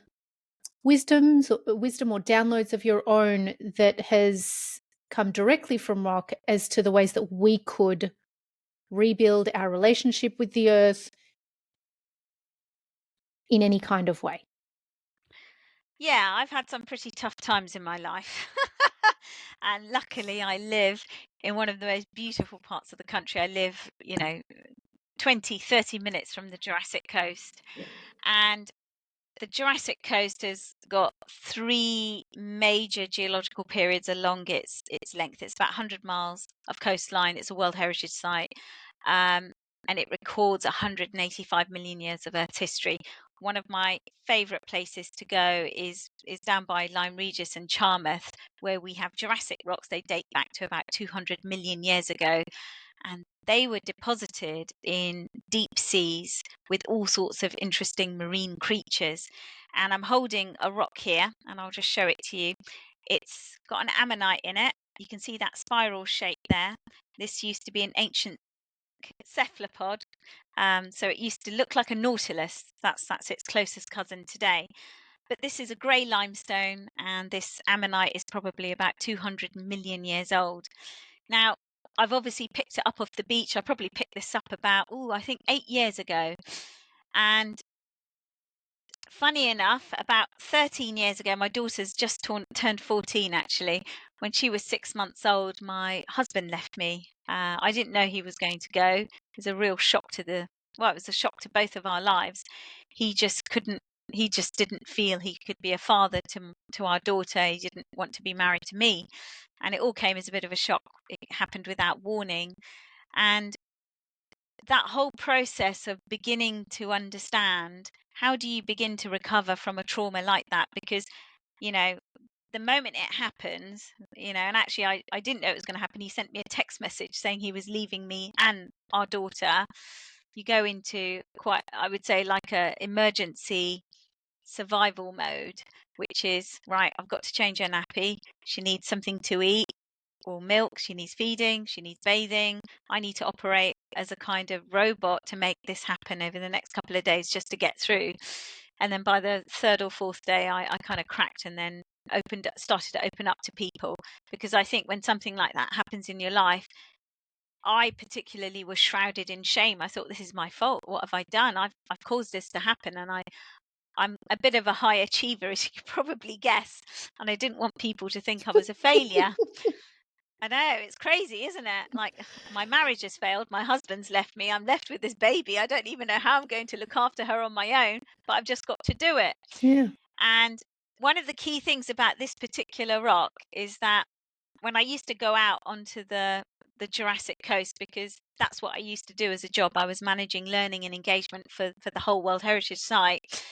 wisdom or downloads of your own that has come directly from rock as to the ways that we could rebuild our relationship with the earth in any kind of way? Yeah, I've had some pretty tough times in my life. And luckily, I live in one of the most beautiful parts of the country. I live, 20, 30 minutes from the Jurassic Coast. And the Jurassic Coast has got three major geological periods along its length. It's about 100 miles of coastline. It's a World Heritage Site, um, and it records 185 million years of Earth's history. One of my favourite places to go is down by Lyme Regis and Charmouth, where we have Jurassic rocks. They date back to about 200 million years ago, and they were deposited in deep seas with all sorts of interesting marine creatures. And I'm holding a rock here, and I'll just show it to you. It's got an ammonite in it. You can see that spiral shape there. This used to be an ancient cephalopod, so it used to look like a nautilus. That's its closest cousin today. But this is a grey limestone, and this ammonite is probably about 200 million years old. Now, I've obviously picked it up off the beach. I probably picked this up about, I think 8 years ago. And funny enough, about 13 years ago, my daughter's just turned 14 actually. When she was 6 months old, my husband left me. I didn't know he was going to go. It was a real shock it was a shock to both of our lives. He just couldn't, he just didn't feel he could be a father to our daughter. He didn't want to be married to me. And it all came as a bit of a shock. It happened without warning. And that whole process of beginning to understand, how do you begin to recover from a trauma like that? Because, you know, the moment it happens, and actually I didn't know it was going to happen. He sent me a text message saying he was leaving me and our daughter. You go into quite, I would say, like a emergency survival mode, which is, right, I've got to change her nappy. She needs something to eat or milk. She needs feeding. She needs bathing. I need to operate as a kind of robot to make this happen over the next couple of days just to get through. And then by the third or fourth day, I kind of cracked, and then started to open up to people. Because I think when something like that happens in your life, I particularly was shrouded in shame. I thought, this is my fault. What have I done? I've caused this to happen. And I'm a bit of a high achiever, as you can probably guess, and I didn't want people to think I was a failure. I know, it's crazy, isn't it? Like, my marriage has failed, my husband's left me, I'm left with this baby. I don't even know how I'm going to look after her on my own, but I've just got to do it. Yeah. And one of the key things about this particular rock is that when I used to go out onto the Jurassic Coast, because that's what I used to do as a job. I was managing learning and engagement for the whole World Heritage Site.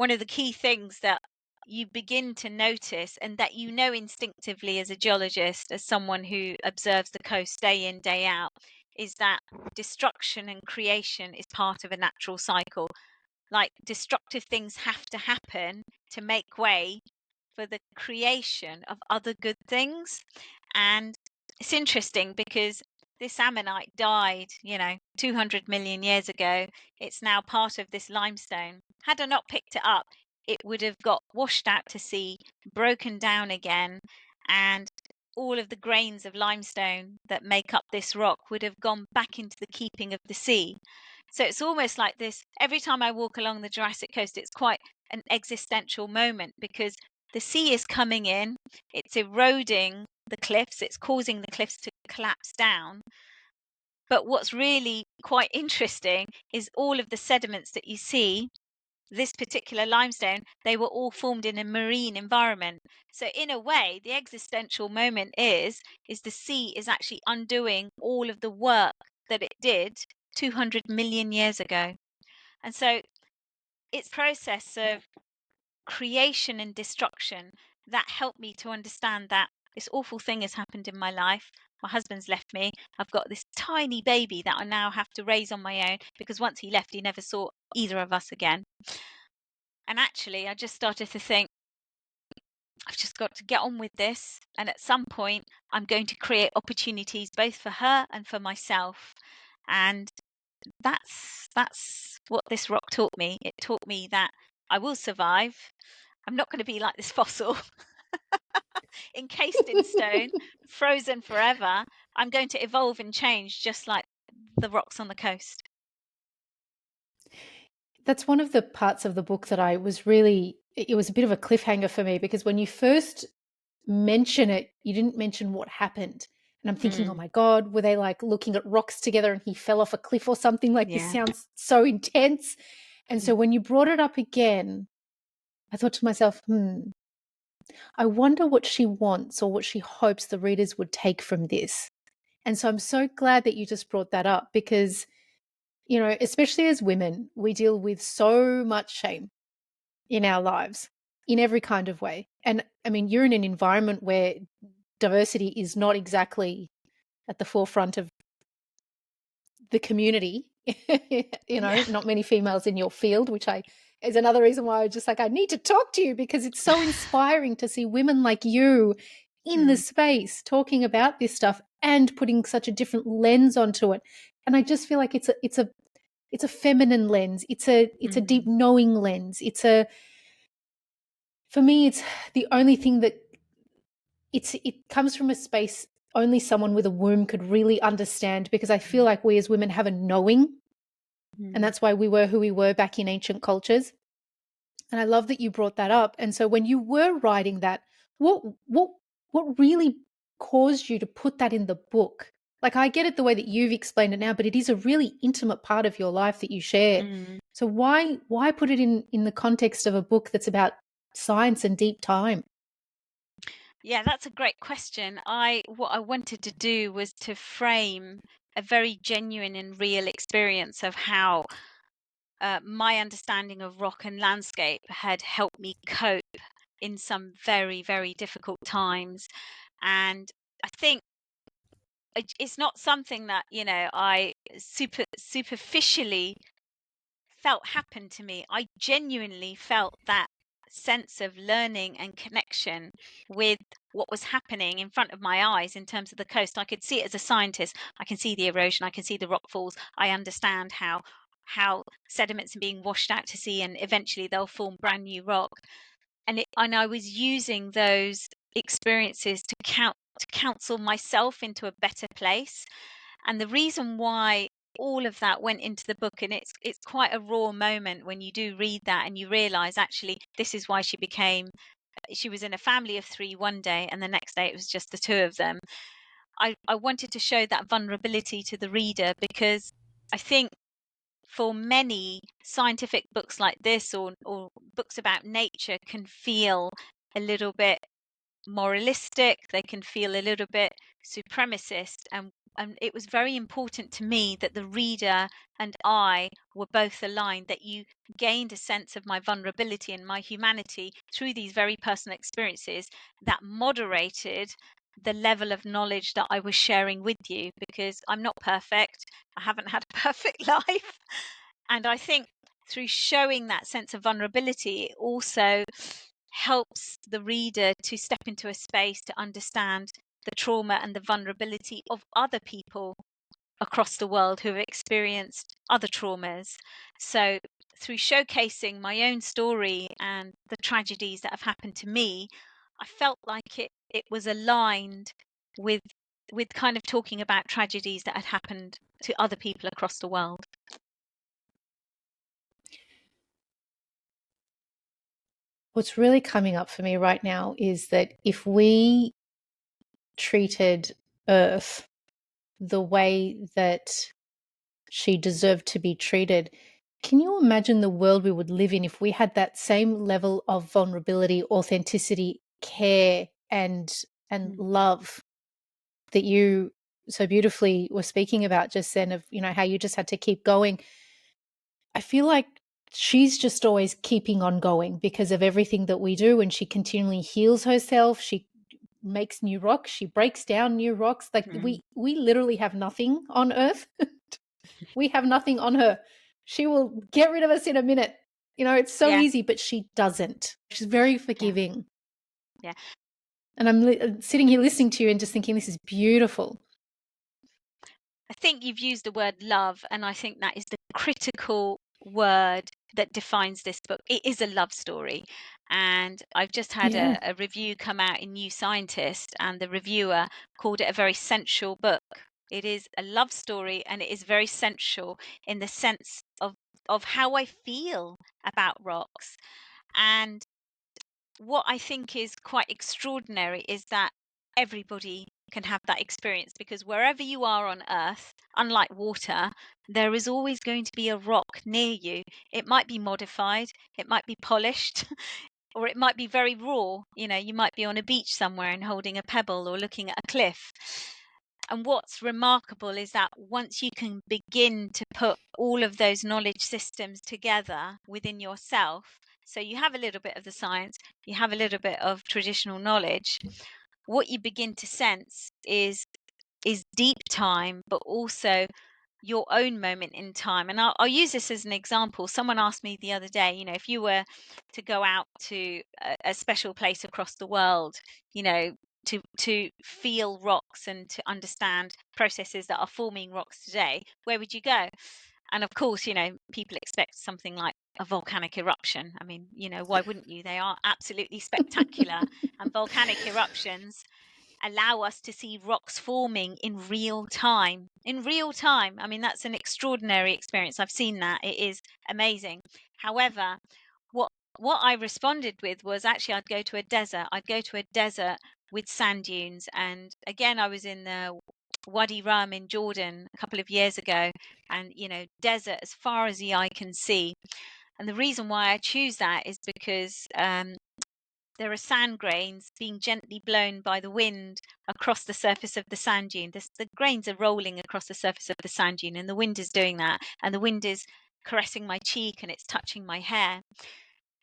one of the key things that you begin to notice, and that you know instinctively as a geologist, as someone who observes the coast day in, day out, is that destruction and creation is part of a natural cycle. Like, destructive things have to happen to make way for the creation of other good things. And it's interesting because this ammonite died, 200 million years ago. It's now part of this limestone. Had I not picked it up, it would have got washed out to sea, broken down again, and all of the grains of limestone that make up this rock would have gone back into the keeping of the sea. So it's almost like this. Every time I walk along the Jurassic Coast, it's quite an existential moment, because the sea is coming in, it's eroding the cliffs, it's causing the cliffs to collapse down. But what's really quite interesting is all of the sediments that you see, this particular limestone, they were all formed in a marine environment. So in a way, the existential moment is the sea is actually undoing all of the work that it did 200 million years ago. And so its process of creation and destruction that helped me to understand that this awful thing has happened in my life. My husband's left me. I've got this tiny baby that I now have to raise on my own, because once he left, he never saw either of us again. And actually, I just started to think, I've just got to get on with this. And at some point, I'm going to create opportunities both for her and for myself. And that's what this rock taught me. It taught me that I will survive. I'm not going to be like this fossil, encased in stone, frozen forever. I'm going to evolve and change just like the rocks on the coast. That's one of the parts of the book that I was really, it was a bit of a cliffhanger for me, because when you first mention it, you didn't mention what happened. And I'm thinking, oh my God, were they like looking at rocks together and he fell off a cliff or something? Like, this Yeah. sounds so intense. And so when you brought it up again, I thought to myself, I wonder what she wants or what she hopes the readers would take from this. And so I'm so glad that you just brought that up, because, especially as women, we deal with so much shame in our lives in every kind of way. And I mean, you're in an environment where diversity is not exactly at the forefront of the community. Yeah. Not many females in your field, which is another reason why I was just like, I need to talk to you, because it's so inspiring to see women like you in the space talking about this stuff and putting such a different lens onto it. And I just feel like it's a feminine lens. It's a deep knowing lens. For me, it's the only thing that it comes from a space only someone with a womb could really understand, because I feel like we as women have a knowing, and that's why we were who we were back in ancient cultures. And I love that you brought that up. And so when you were writing that, what really caused you to put that in the book? Like, I get it the way that you've explained it now, but it is a really intimate part of your life that you share. So why put it in the context of a book that's about science and deep time? Yeah, that's a great question. What I wanted to do was to frame a very genuine and real experience of how my understanding of rock and landscape had helped me cope in some very, very difficult times. And I think it's not something that, I superficially felt happened to me. I genuinely felt that sense of learning and connection with what was happening in front of my eyes in terms of the coast. I could see it as a scientist. I can see the erosion. I can see the rock falls. I understand how sediments are being washed out to sea, and eventually they'll form brand new rock. And I was using those experiences to counsel myself into a better place. And the reason why all of that went into the book, and it's quite a raw moment when you do read that and you realize actually this is why she was in a family of three one day, and the next day it was just the two of them. I wanted to show that vulnerability to the reader, because I think for many, scientific books like this, or books about nature, can feel a little bit moralistic, they can feel a little bit supremacist. And it was very important to me that the reader and I were both aligned, that you gained a sense of my vulnerability and my humanity through these very personal experiences that moderated the level of knowledge that I was sharing with you, because I'm not perfect. I haven't had a perfect life. And I think through showing that sense of vulnerability, it also helps the reader to step into a space to understand the trauma and the vulnerability of other people across the world who have experienced other traumas. So, through showcasing my own story and the tragedies that have happened to me, I felt like it was aligned with kind of talking about tragedies that had happened to other people across the world. What's really coming up for me right now is that if we treated Earth the way that she deserved to be treated, can you imagine the world we would live in if we had that same level of vulnerability, authenticity, care, and Mm. love that you so beautifully were speaking about just then, of how you just had to keep going? I feel like she's just always keeping on going because of everything that we do, and she continually heals herself. She makes new rocks, she breaks down new rocks. Like, Mm. we literally have nothing on Earth. We have nothing on her. She will get rid of us in a minute. It's so Yeah, easy, but she doesn't. She's very yeah, forgiving. yeah. And I'm sitting here listening to you and just thinking, this is beautiful. I think you've used the word love, and I think that is the critical word that defines this book. It is a love story. And I've just had Yeah. a review come out in New Scientist, and the reviewer called it a very sensual book. It is a love story, and it is very sensual in the sense of how I feel about rocks. And what I think is quite extraordinary is that everybody can have that experience, because wherever you are on earth, unlike water, there is always going to be a rock near you. It might be modified, it might be polished, or it might be very raw. You might be on a beach somewhere and holding a pebble or looking at a cliff. And what's remarkable is that once you can begin to put all of those knowledge systems together within yourself, so you have a little bit of the science, you have a little bit of traditional knowledge, what you begin to sense is deep time, but also your own moment in time. And I'll use this as an example. Someone asked me the other day, if you were to go out to a special place across the world, to feel rocks and to understand processes that are forming rocks today, where would you go? And of course, people expect something like a volcanic eruption. I mean, why wouldn't you? They are absolutely spectacular. And volcanic eruptions allow us to see rocks forming in real time. In real time. I mean, that's an extraordinary experience. I've seen that. It is amazing. However, what what I responded with was, actually, I'd go to a desert. I'd go to a desert with sand dunes. And again, I was in the Wadi Rum in Jordan a couple of years ago, and desert as far as the eye can see. And the reason why I choose that is because there are sand grains being gently blown by the wind across the surface of the sand dune. The grains are rolling across the surface of the sand dune, and the wind is doing that. And the wind is caressing my cheek and it's touching my hair.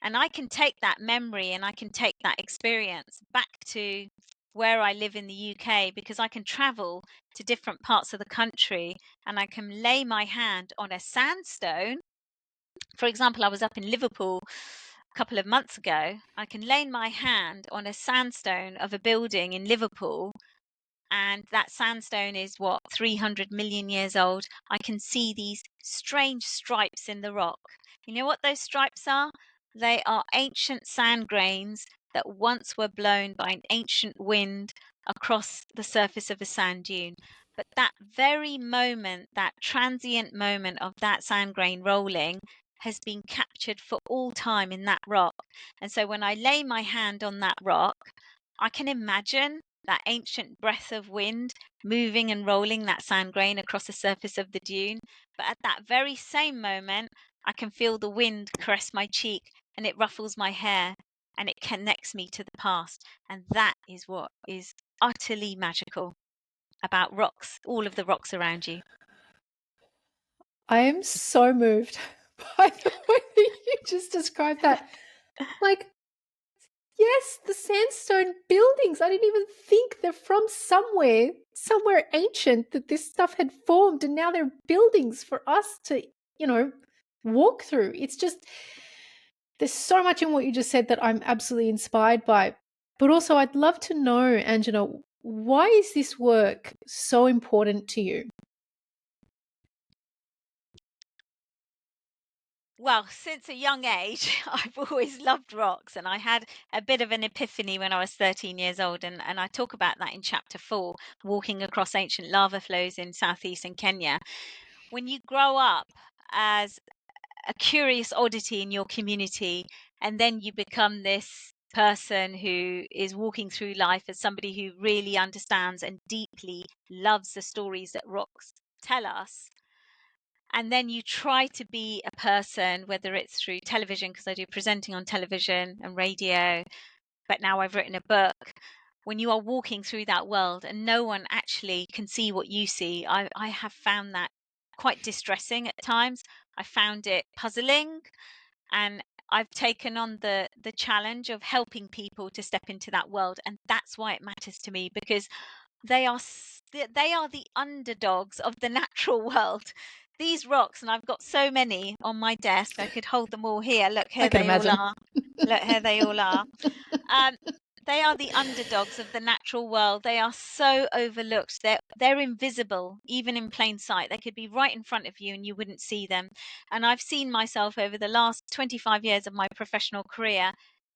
And I can take that memory and I can take that experience back to where I live in the UK, because I can travel to different parts of the country and I can lay my hand on a sandstone. For example, I was up in Liverpool a couple of months ago. I can lay my hand on a sandstone of a building in Liverpool, and that sandstone is, what, 300 million years old. I can see these strange stripes in the rock. You know what those stripes are? They are ancient sand grains that once were blown by an ancient wind across the surface of a sand dune. But that very moment, that transient moment of that sand grain rolling, has been captured for all time in that rock. And so when I lay my hand on that rock, I can imagine that ancient breath of wind moving and rolling that sand grain across the surface of the dune. But at that very same moment, I can feel the wind caress my cheek and it ruffles my hair and it connects me to the past. And that is what is utterly magical. about rocks, all of the rocks around you? I am so moved by the way that you just described that. Like, yes, the sandstone buildings. I didn't even think they're from somewhere ancient that this stuff had formed, and now they're buildings for us to, walk through. It's just, there's so much in what you just said that I'm absolutely inspired by. But also, I'd love to know, Angela, why is this work so important to you? Well, since a young age, I've always loved rocks, and I had a bit of an epiphany when I was 13 years old, and I talk about that in chapter 4, walking across ancient lava flows in southeastern Kenya. When you grow up as a curious oddity in your community, and then you become this person who is walking through life as somebody who really understands and deeply loves the stories that rocks tell us, and then you try to be a person, whether it's through television, because I do presenting on television and radio, but now I've written a book. When you are walking through that world and no one actually can see what you see, I have found that quite distressing at times. I found it puzzling, and I've taken on the challenge of helping people to step into that world, and that's why it matters to me, because they are the underdogs of the natural world. These rocks, and I've got so many on my desk, I could hold them all here. Look, I here can they all imagine. are. Look, here they all are. Um, they are the underdogs of the natural world. They are so overlooked. They're invisible, even in plain sight. They could be right in front of you and you wouldn't see them. And I've seen myself over the last 25 years of my professional career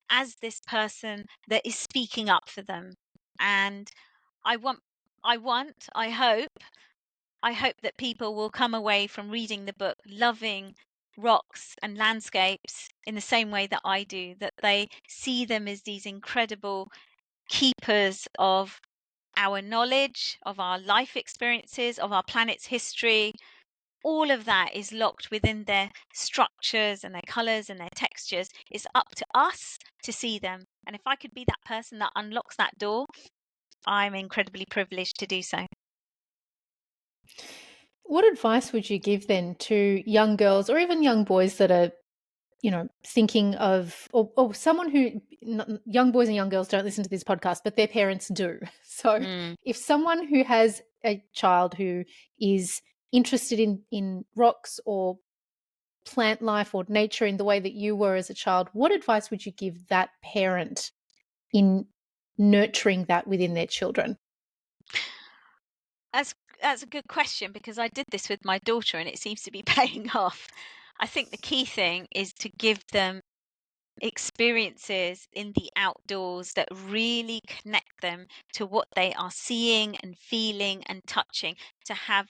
as this person that is speaking up for them. And I want, I hope that people will come away from reading the book loving rocks and landscapes in the same way that I do, that they see them as these incredible keepers of our knowledge, of our life experiences, of our planet's history. All of that is locked within their structures and their colors and their textures. It's up to us to see them. And if I could be that person that unlocks that door, I'm incredibly privileged to do so. What advice would you give then to young girls or even young boys that are, thinking of, or someone who, young boys and young girls don't listen to this podcast, but their parents do. So Mm. if someone who has a child who is interested in rocks or plant life or nature in the way that you were as a child, what advice would you give that parent in nurturing that within their children? That's that's a good question, because I did this with my daughter and it seems to be paying off. I think the key thing is to give them experiences in the outdoors that really connect them to what they are seeing and feeling and touching, to have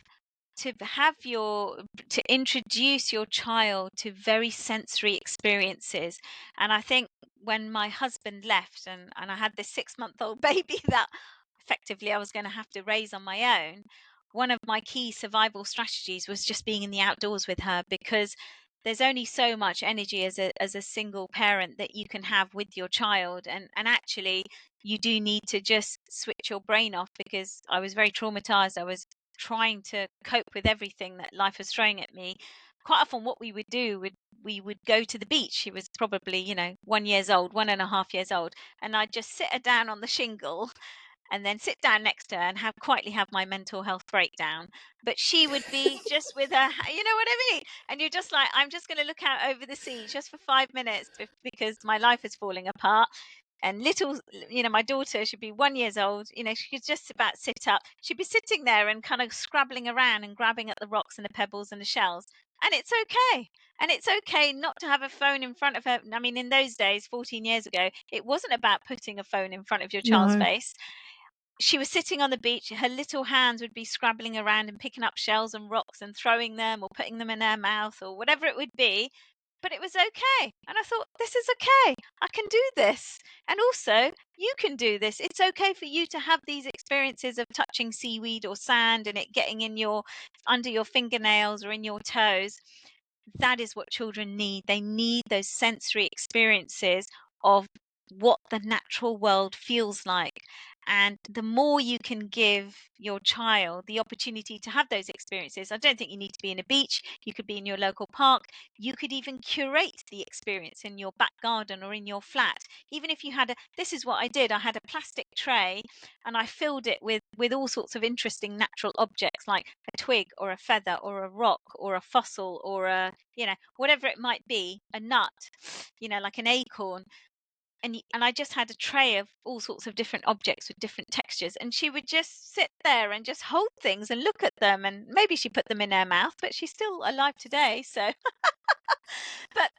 your to introduce your child to very sensory experiences. And I think when my husband left, and I had this 6 month old baby that effectively I was going to have to raise on my own, one of my key survival strategies was just being in the outdoors with her, because there's only so much energy as a single parent that you can have with your child, and actually you do need to just switch your brain off, because I was very traumatized. I was trying to cope with everything that life was throwing at me. Quite often what we would do would we would go to the beach. She was probably, 1 years old, 1.5 years old, and I'd just sit her down on the shingle and then sit down next to her and quietly have my mental health breakdown. But she would be just with her, you know what I mean? And you're just like, I'm just going to look out over the sea just for 5 minutes because my life is falling apart. And little, my daughter should be 1 years old. She could just about sit up. She'd be sitting there and kind of scrabbling around and grabbing at the rocks and the pebbles and the shells. And it's okay. And it's okay not to have a phone in front of her. I mean, in those days, 14 years ago, it wasn't about putting a phone in front of your child's No. face. She was sitting on the beach, her little hands would be scrabbling around and picking up shells and rocks and throwing them or putting them in her mouth or whatever it would be. But it was okay. And I thought, this is okay. I can do this. And also, you can do this. It's okay for you to have these experiences of touching seaweed or sand and it getting in under your fingernails or in your toes. That is what children need. They need those sensory experiences of what the natural world feels like. And the more you can give your child the opportunity to have those experiences, I don't think you need to be in a beach. You could be in your local park. You could even curate the experience in your back garden or in your flat. Even if you had this is what I did. I had a plastic tray and I filled it with all sorts of interesting natural objects like a twig or a feather or a rock or a fossil or whatever it might be, a nut, like an acorn. And I just had a tray of all sorts of different objects with different textures, and she would just sit there and just hold things and look at them, and maybe she put them in her mouth, but she's still alive today, so but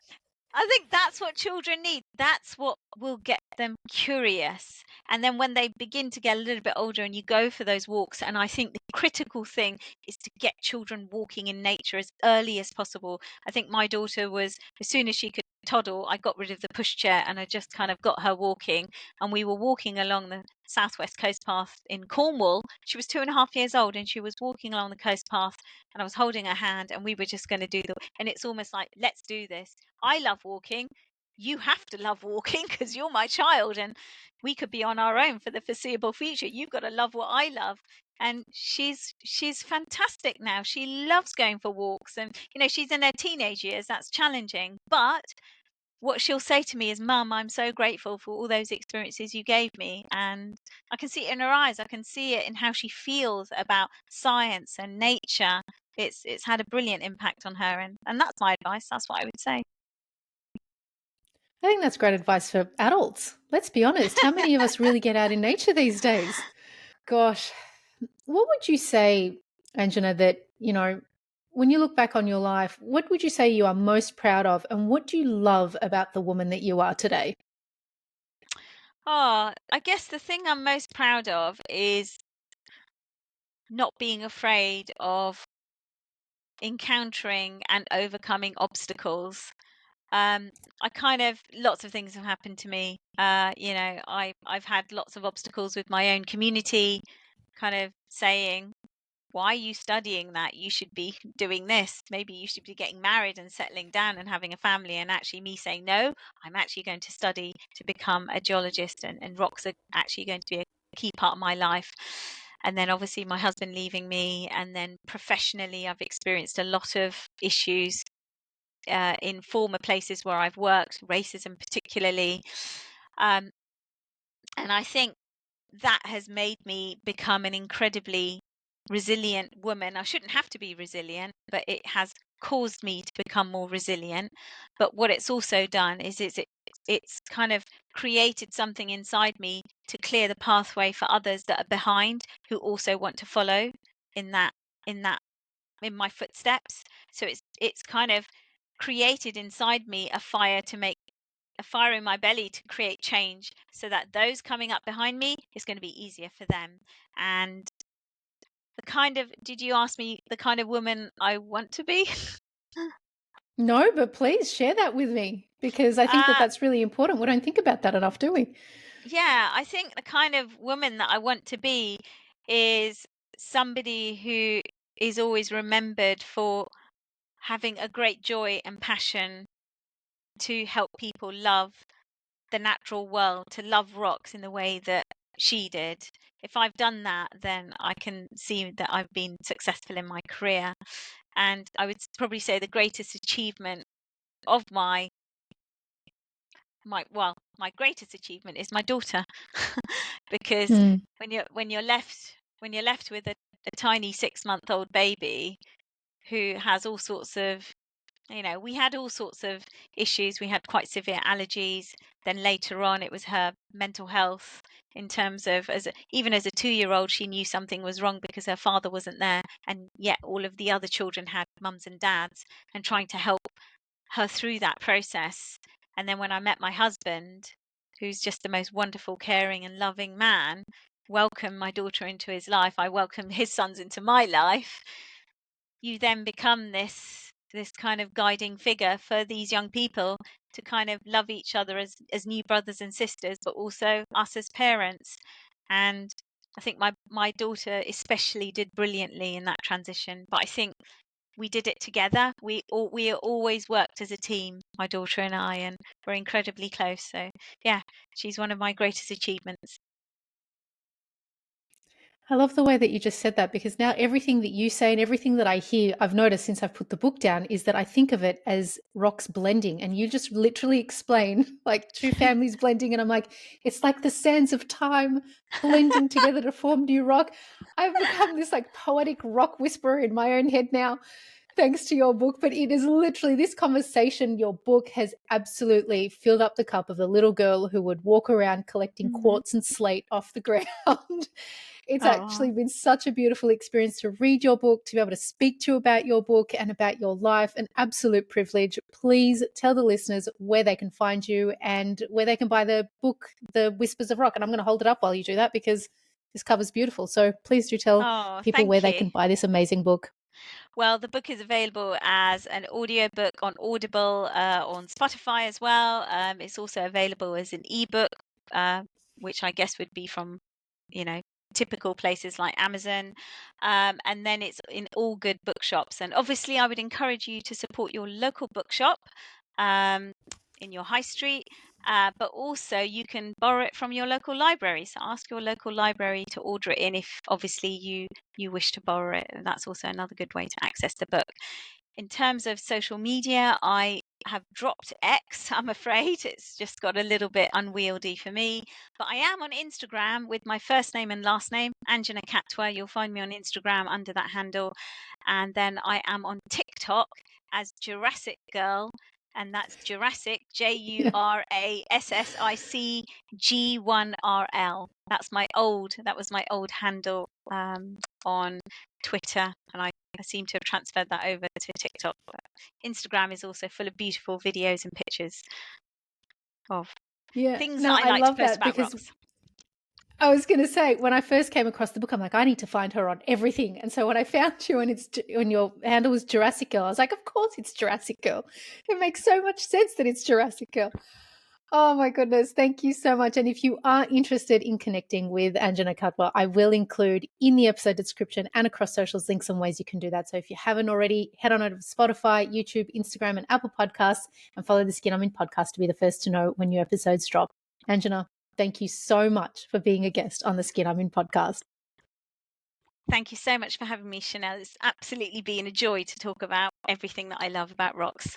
I think that's what children need. That's what will get them curious. And then when they begin to get a little bit older and you go for those walks, and I think the critical thing is to get children walking in nature as early as possible. I think my daughter was, as soon as she could toddle, I got rid of the pushchair and I just kind of got her walking. And we were walking along the southwest coast path in Cornwall. She was 2.5 years old and she was walking along the coast path, and I was holding her hand and we were just going to and it's almost like, let's do this. I love walking. You have to love walking because you're my child, and we could be on our own for the foreseeable future. You've got to love what I love. And she's fantastic now. She loves going for walks, and she's in her teenage years. That's challenging, but what she'll say to me is, "Mum, I'm so grateful for all those experiences you gave me." And I can see it in her eyes. I can see it in how she feels about science and nature. It's had a brilliant impact on her, and that's my advice. That's what I would say. I think that's great advice for adults. Let's be honest. How many of us really get out in nature these days? Gosh, what would you say, Anjana, that, when you look back on your life, what would you say you are most proud of, and what do you love about the woman that you are today? Oh, I guess the thing I'm most proud of is not being afraid of encountering and overcoming obstacles. I kind of lots of things have happened to me. I've had lots of obstacles with my own community, kind of saying, "Why are you studying that? You should be doing this. Maybe you should be getting married and settling down and having a family." And actually, me saying, "No, I'm actually going to study to become a geologist, and rocks are actually going to be a key part of my life." And then obviously my husband leaving me, and then professionally, I've experienced a lot of issues in former places where I've worked, racism particularly. Um, and I think that has made me become an incredibly resilient woman. I shouldn't have to be resilient, but it has caused me to become more resilient. But what it's also done is it's kind of created something inside me to clear the pathway for others that are behind, who also want to follow in that in that in my footsteps. So it's kind of created inside me a fire in my belly to create change, so that those coming up behind me, is going to be easier for them. And did you ask me the kind of woman I want to be? No, but please share that with me, because I think that uh that's really important. We don't think about that enough, do we? yeah, I think the kind of woman that I want to be is somebody who is always remembered for having a great joy and passion to help people love the natural world, to love rocks in the way that she did. If I've done that, then I can see that I've been successful in my career. And I would probably say the greatest achievement of my greatest achievement is my daughter. Because Mm. when you're left with a tiny 6-month-old baby who has all sorts of, we had all sorts of issues. We had quite severe allergies. Then later on, it was her mental health, in terms of, even as a 2-year-old, she knew something was wrong because her father wasn't there. And yet all of the other children had mums and dads, and trying to help her through that process. And then when I met my husband, who's just the most wonderful, caring and loving man, welcomed my daughter into his life, I welcomed his sons into my life. You then become this kind of guiding figure for these young people to kind of love each other as new brothers and sisters, but also us as parents. And I think my daughter especially did brilliantly in that transition. But I think we did it together. We always worked as a team, my daughter and I, and we're incredibly close. So yeah, she's one of my greatest achievements. I love the way that you just said that, because now everything that you say and everything that I hear, I've noticed since I've put the book down, is that I think of it as rocks blending. And you just literally explain like two families blending. And I'm like, it's like the sands of time blending together to form new rock. I've become this like poetic rock whisperer in my own head now, thanks to your book. But it is literally this conversation. Your book has absolutely filled up the cup of the little girl who would walk around collecting Mhm. quartz and slate off the ground. It's Oh, actually been such a beautiful experience to read your book, to be able to speak to you about your book and about your life. An absolute privilege. Please tell the listeners where they can find you and where they can buy the book, The Whispers of Rock. And I'm going to hold it up while you do that, because this cover's beautiful. So please do tell oh, people where thank they you. can buy this amazing book. Well, the book is available as an audiobook on Audible, on Spotify as well. It's also available as an ebook, uh, which I guess would be from, you know, typical places like Amazon. And then it's in all good bookshops. And obviously, I would encourage you to support your local bookshop, um, in your high street. But also, you can borrow it from your local library. So ask your local library to order it in if obviously you wish to borrow it. And that's also another good way to access the book. In terms of social media, I have dropped X, I'm afraid. It's just got a little bit unwieldy for me. But I am on Instagram with my first name and last name, Anjana Khatwa. You'll find me on Instagram under that handle. And then I am on TikTok as Jurassic Girl. And that's Jurassic, Yeah. JURASSICG1RL. That was my old handle on Twitter. And I seem to have transferred that over to TikTok. But Instagram is also full of beautiful videos and pictures of Yeah. things that No, I I like to love post that, about because rocks. I was going to say, when I first came across the book, I'm like, I need to find her on everything. And so when I found you and when your handle was Jurassic Girl, I was like, of course it's Jurassic Girl. It makes so much sense that it's Jurassic Girl. Oh my goodness. Thank you so much. And if you are interested in connecting with Anjana Khatwa, I will include in the episode description and across socials links and ways you can do that. So if you haven't already, head on over to Spotify, YouTube, Instagram, and Apple Podcasts and follow the Skin I'm in podcast to be the first to know when new episodes drop. Anjana, thank you so much for being a guest on the Skin I'm in podcast. Thank you so much for having me, Chanel. It's absolutely been a joy to talk about everything that I love about rocks.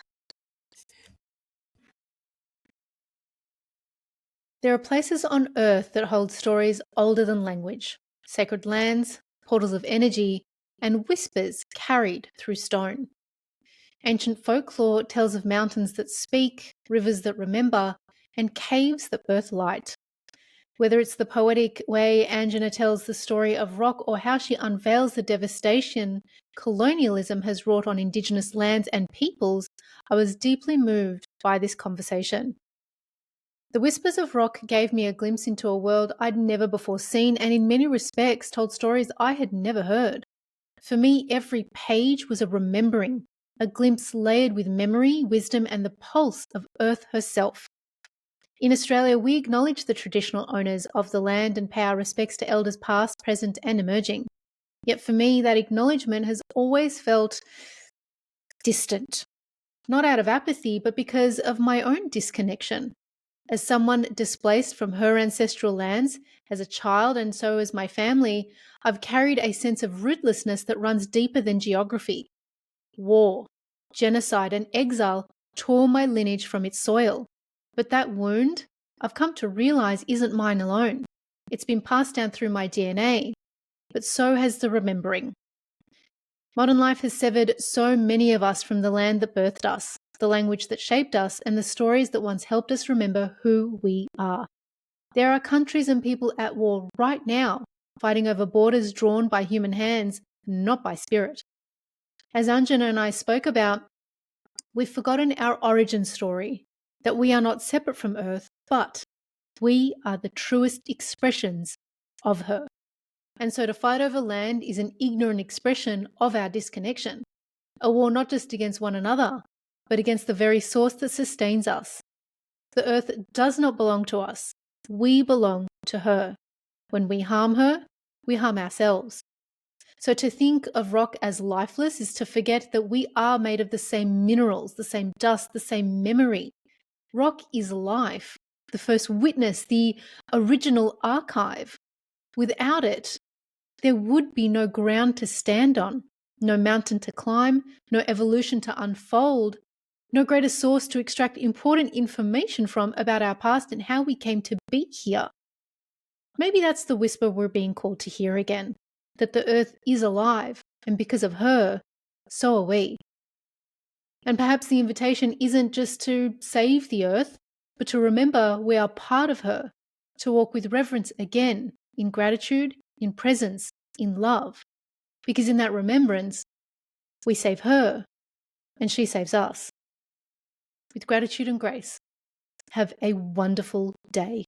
There are places on Earth that hold stories older than language, sacred lands, portals of energy, and whispers carried through stone. Ancient folklore tells of mountains that speak, rivers that remember, and caves that birth light. Whether it's the poetic way Anjana tells the story of rock or how she unveils the devastation colonialism has wrought on Indigenous lands and peoples, I was deeply moved by this conversation. The Whispers of Rock gave me a glimpse into a world I'd never before seen, and in many respects told stories I had never heard. For me, every page was a remembering, a glimpse layered with memory, wisdom, and the pulse of Earth herself. In Australia, we acknowledge the traditional owners of the land and pay our respects to elders past, present, and emerging. Yet for me, that acknowledgement has always felt distant, not out of apathy, but because of my own disconnection. As someone displaced from her ancestral lands as a child, and so as my family, I've carried a sense of rootlessness that runs deeper than geography. War, genocide, and exile tore my lineage from its soil. But that wound, I've come to realize, isn't mine alone. It's been passed down through my DNA, but so has the remembering. Modern life has severed so many of us from the land that birthed us, the language that shaped us, and the stories that once helped us remember who we are. There are countries and people at war right now, fighting over borders drawn by human hands, not by spirit. As Anjana and I spoke about, we've forgotten our origin story, that we are not separate from Earth, but we are the truest expressions of her. And so to fight over land is an ignorant expression of our disconnection, a war not just against one another, but against the very source that sustains us. The earth does not belong to us. We belong to her. When we harm her, we harm ourselves. So to think of rock as lifeless is to forget that we are made of the same minerals, the same dust, the same memory. Rock is life, the first witness, the original archive. Without it, there would be no ground to stand on, no mountain to climb, no evolution to unfold, no greater source to extract important information from about our past and how we came to be here. Maybe that's the whisper we're being called to hear again, that the earth is alive, and because of her, so are we. And perhaps the invitation isn't just to save the earth, but to remember we are part of her, to walk with reverence again, in gratitude, in presence, in love. Because in that remembrance, we save her, and she saves us. With gratitude and grace, have a wonderful day.